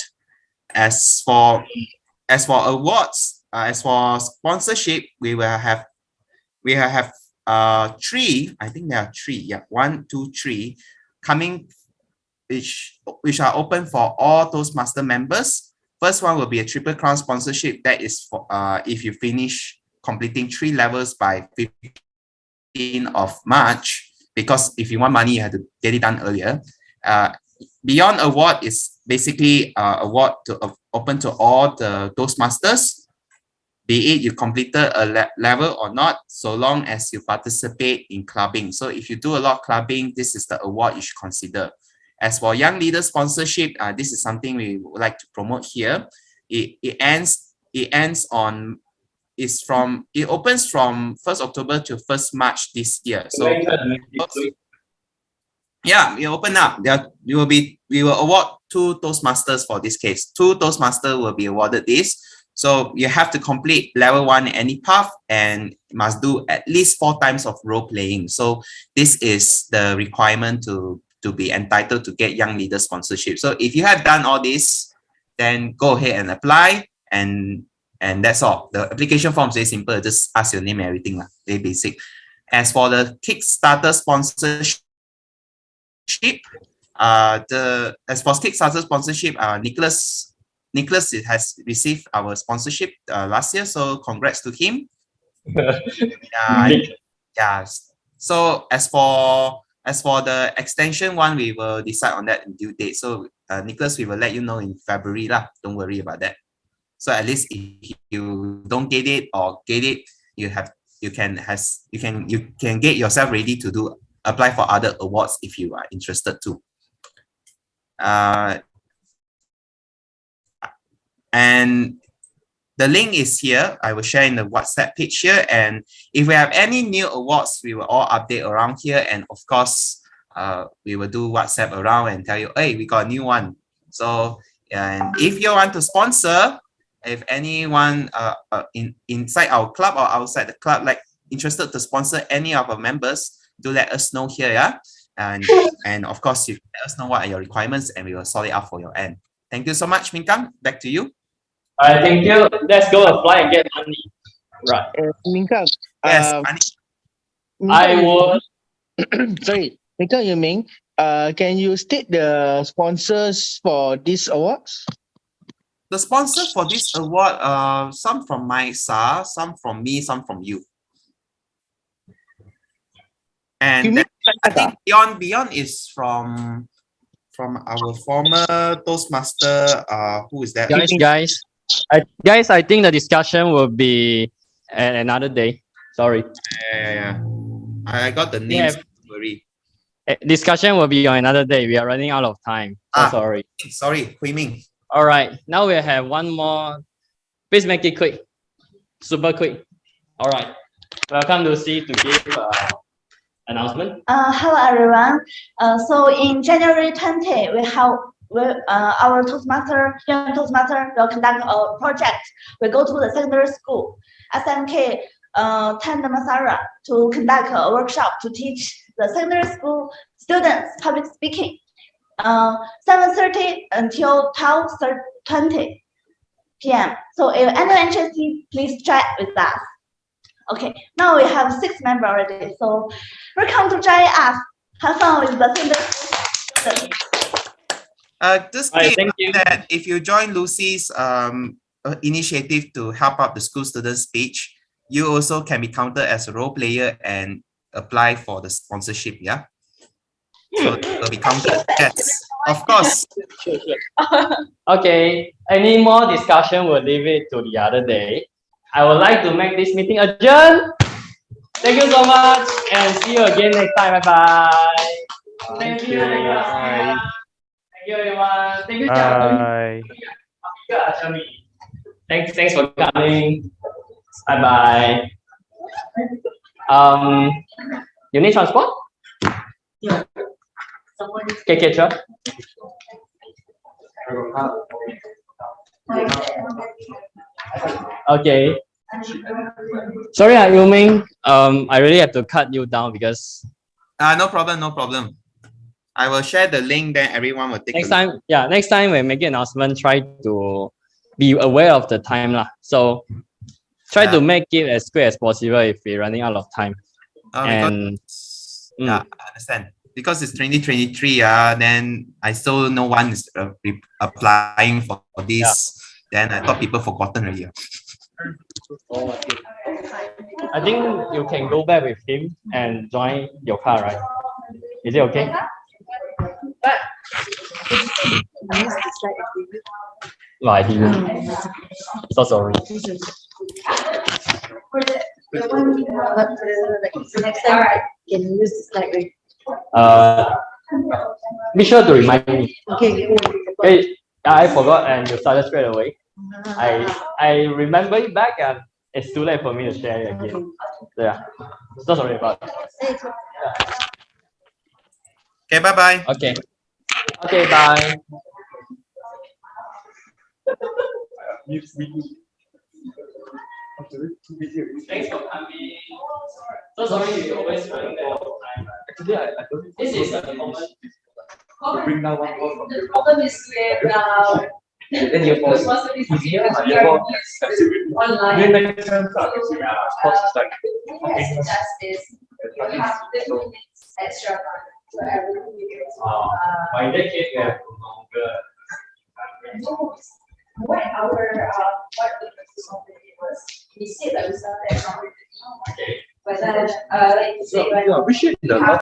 As for awards, as for sponsorship, we have 3. I think there are 3. Yeah, 1, 2, 3 coming, which are open for all Toastmaster members. First one will be a Triple Crown sponsorship. That is for if you finish completing 3 levels by 15th of March. Because if you want money, you have to get it done earlier. Beyond award is basically award open to all the Toastmasters, be it you completed a level or not, so long as you participate in clubbing. So if you do a lot of clubbing, this is the award you should consider. As for Young Leader Sponsorship, this is something we would like to promote here. It opens from 1st October to 1st March this year. So yeah, we open up. We will award 2 Toastmasters for this case. 2 Toastmasters will be awarded this. So you have to complete level 1 in any path and must do at least 4 times of role playing. So this is the requirement to be entitled to get Young Leader Sponsorship. So if you have done all this, then go ahead and apply, and And that's all. The application form is very simple. Just ask your name and everything, very basic. As for the Kickstarter sponsorship, Nicholas has received our sponsorship last year, so congrats to him. Yeah. So as for the extension one, we will decide on that in due date. So Nicholas, we will let you know in February lah. Don't worry about that. So at least if you don't get it or get it, you can get yourself ready to apply for other awards if you are interested too. And the link is here. I will share in the WhatsApp page here. And if we have any new awards, we will all update around here. And of course, we will do WhatsApp around and tell you, hey, we got a new one. So, and if you want to sponsor, if anyone inside our club or outside the club interested to sponsor any of our members, do let us know here, yeah. And of course, you let us know what are your requirements, and we will sort it out for your end. Thank you so much, Min Kang. Back to you. All right, thank you. Let's go apply and get money. Right. Min Kang. Yes, I will. Sorry, Min Kang, you mean? Can you state the sponsors for these awards? The sponsors for this award, some from MySA, some from me, some from you. And then, I think beyond is from our former Toastmaster. Who is that? Guys, I think the discussion will be another day. Sorry. Yeah. I got the names. Don't worry. Discussion will be on another day. We are running out of time. Sorry. Sorry, Hui Ming. All right. Now we have one more. Please make it quick. Super quick. All right. Welcome to C to give announcement. Hello everyone. So in January 20, our young Toastmaster will conduct a project. We go to the secondary school, SMK Tandamasara, to conduct a workshop to teach the secondary school students public speaking. 7:30 until 12:20 p.m. So if anyone interested, please chat with us. Okay, now we have 6 members already. So welcome to join us. Have fun with the secondary school. Just that if you join Lucy's initiative to help out the school students speech, you also can be counted as a role player and apply for the sponsorship, yeah? So it will be counted. Yes, of course. Okay, any more discussion, we'll leave it to the other day. I would like to make this meeting adjourned. Thank you so much, and see you again next time. Bye-bye. Thank you. Bye. Thank you, everyone. Thank you, Bye. Thanks for coming. Bye-bye. You need transport? Yeah. KK truck? Okay. Sorry, Yu Ming. I really have to cut you down because. No problem. I will share the link, then everyone will take next time. Yeah, next time when make an announcement, try to be aware of the time lah. So try to make it as quick as possible if we're running out of time. I understand. Because it's 2023, then I still no one is applying for this. Then I thought people forgotten already. I think you can go back with him and join your car, right? Is it okay? Right. So sorry. Next time, can you use this slide, right? Be sure to remind me. Okay. Hey, I forgot and you started straight away. I remember it back and it's too late for me to share it again. So yeah, so sorry about it. Okay, bye-bye. Okay, bye. Thanks for coming. So sorry we always running out of time. Actually, I don't. This is a moment. The problem is with Then year 4 is easier. Year 4 is online. then next time start. Yeah, of course it's like What I suggest is you have 30 minutes extra time for every video. But in that case, we have longer. What our what we was we said that we started at 1:30. Okay. But then like you say, when we should we have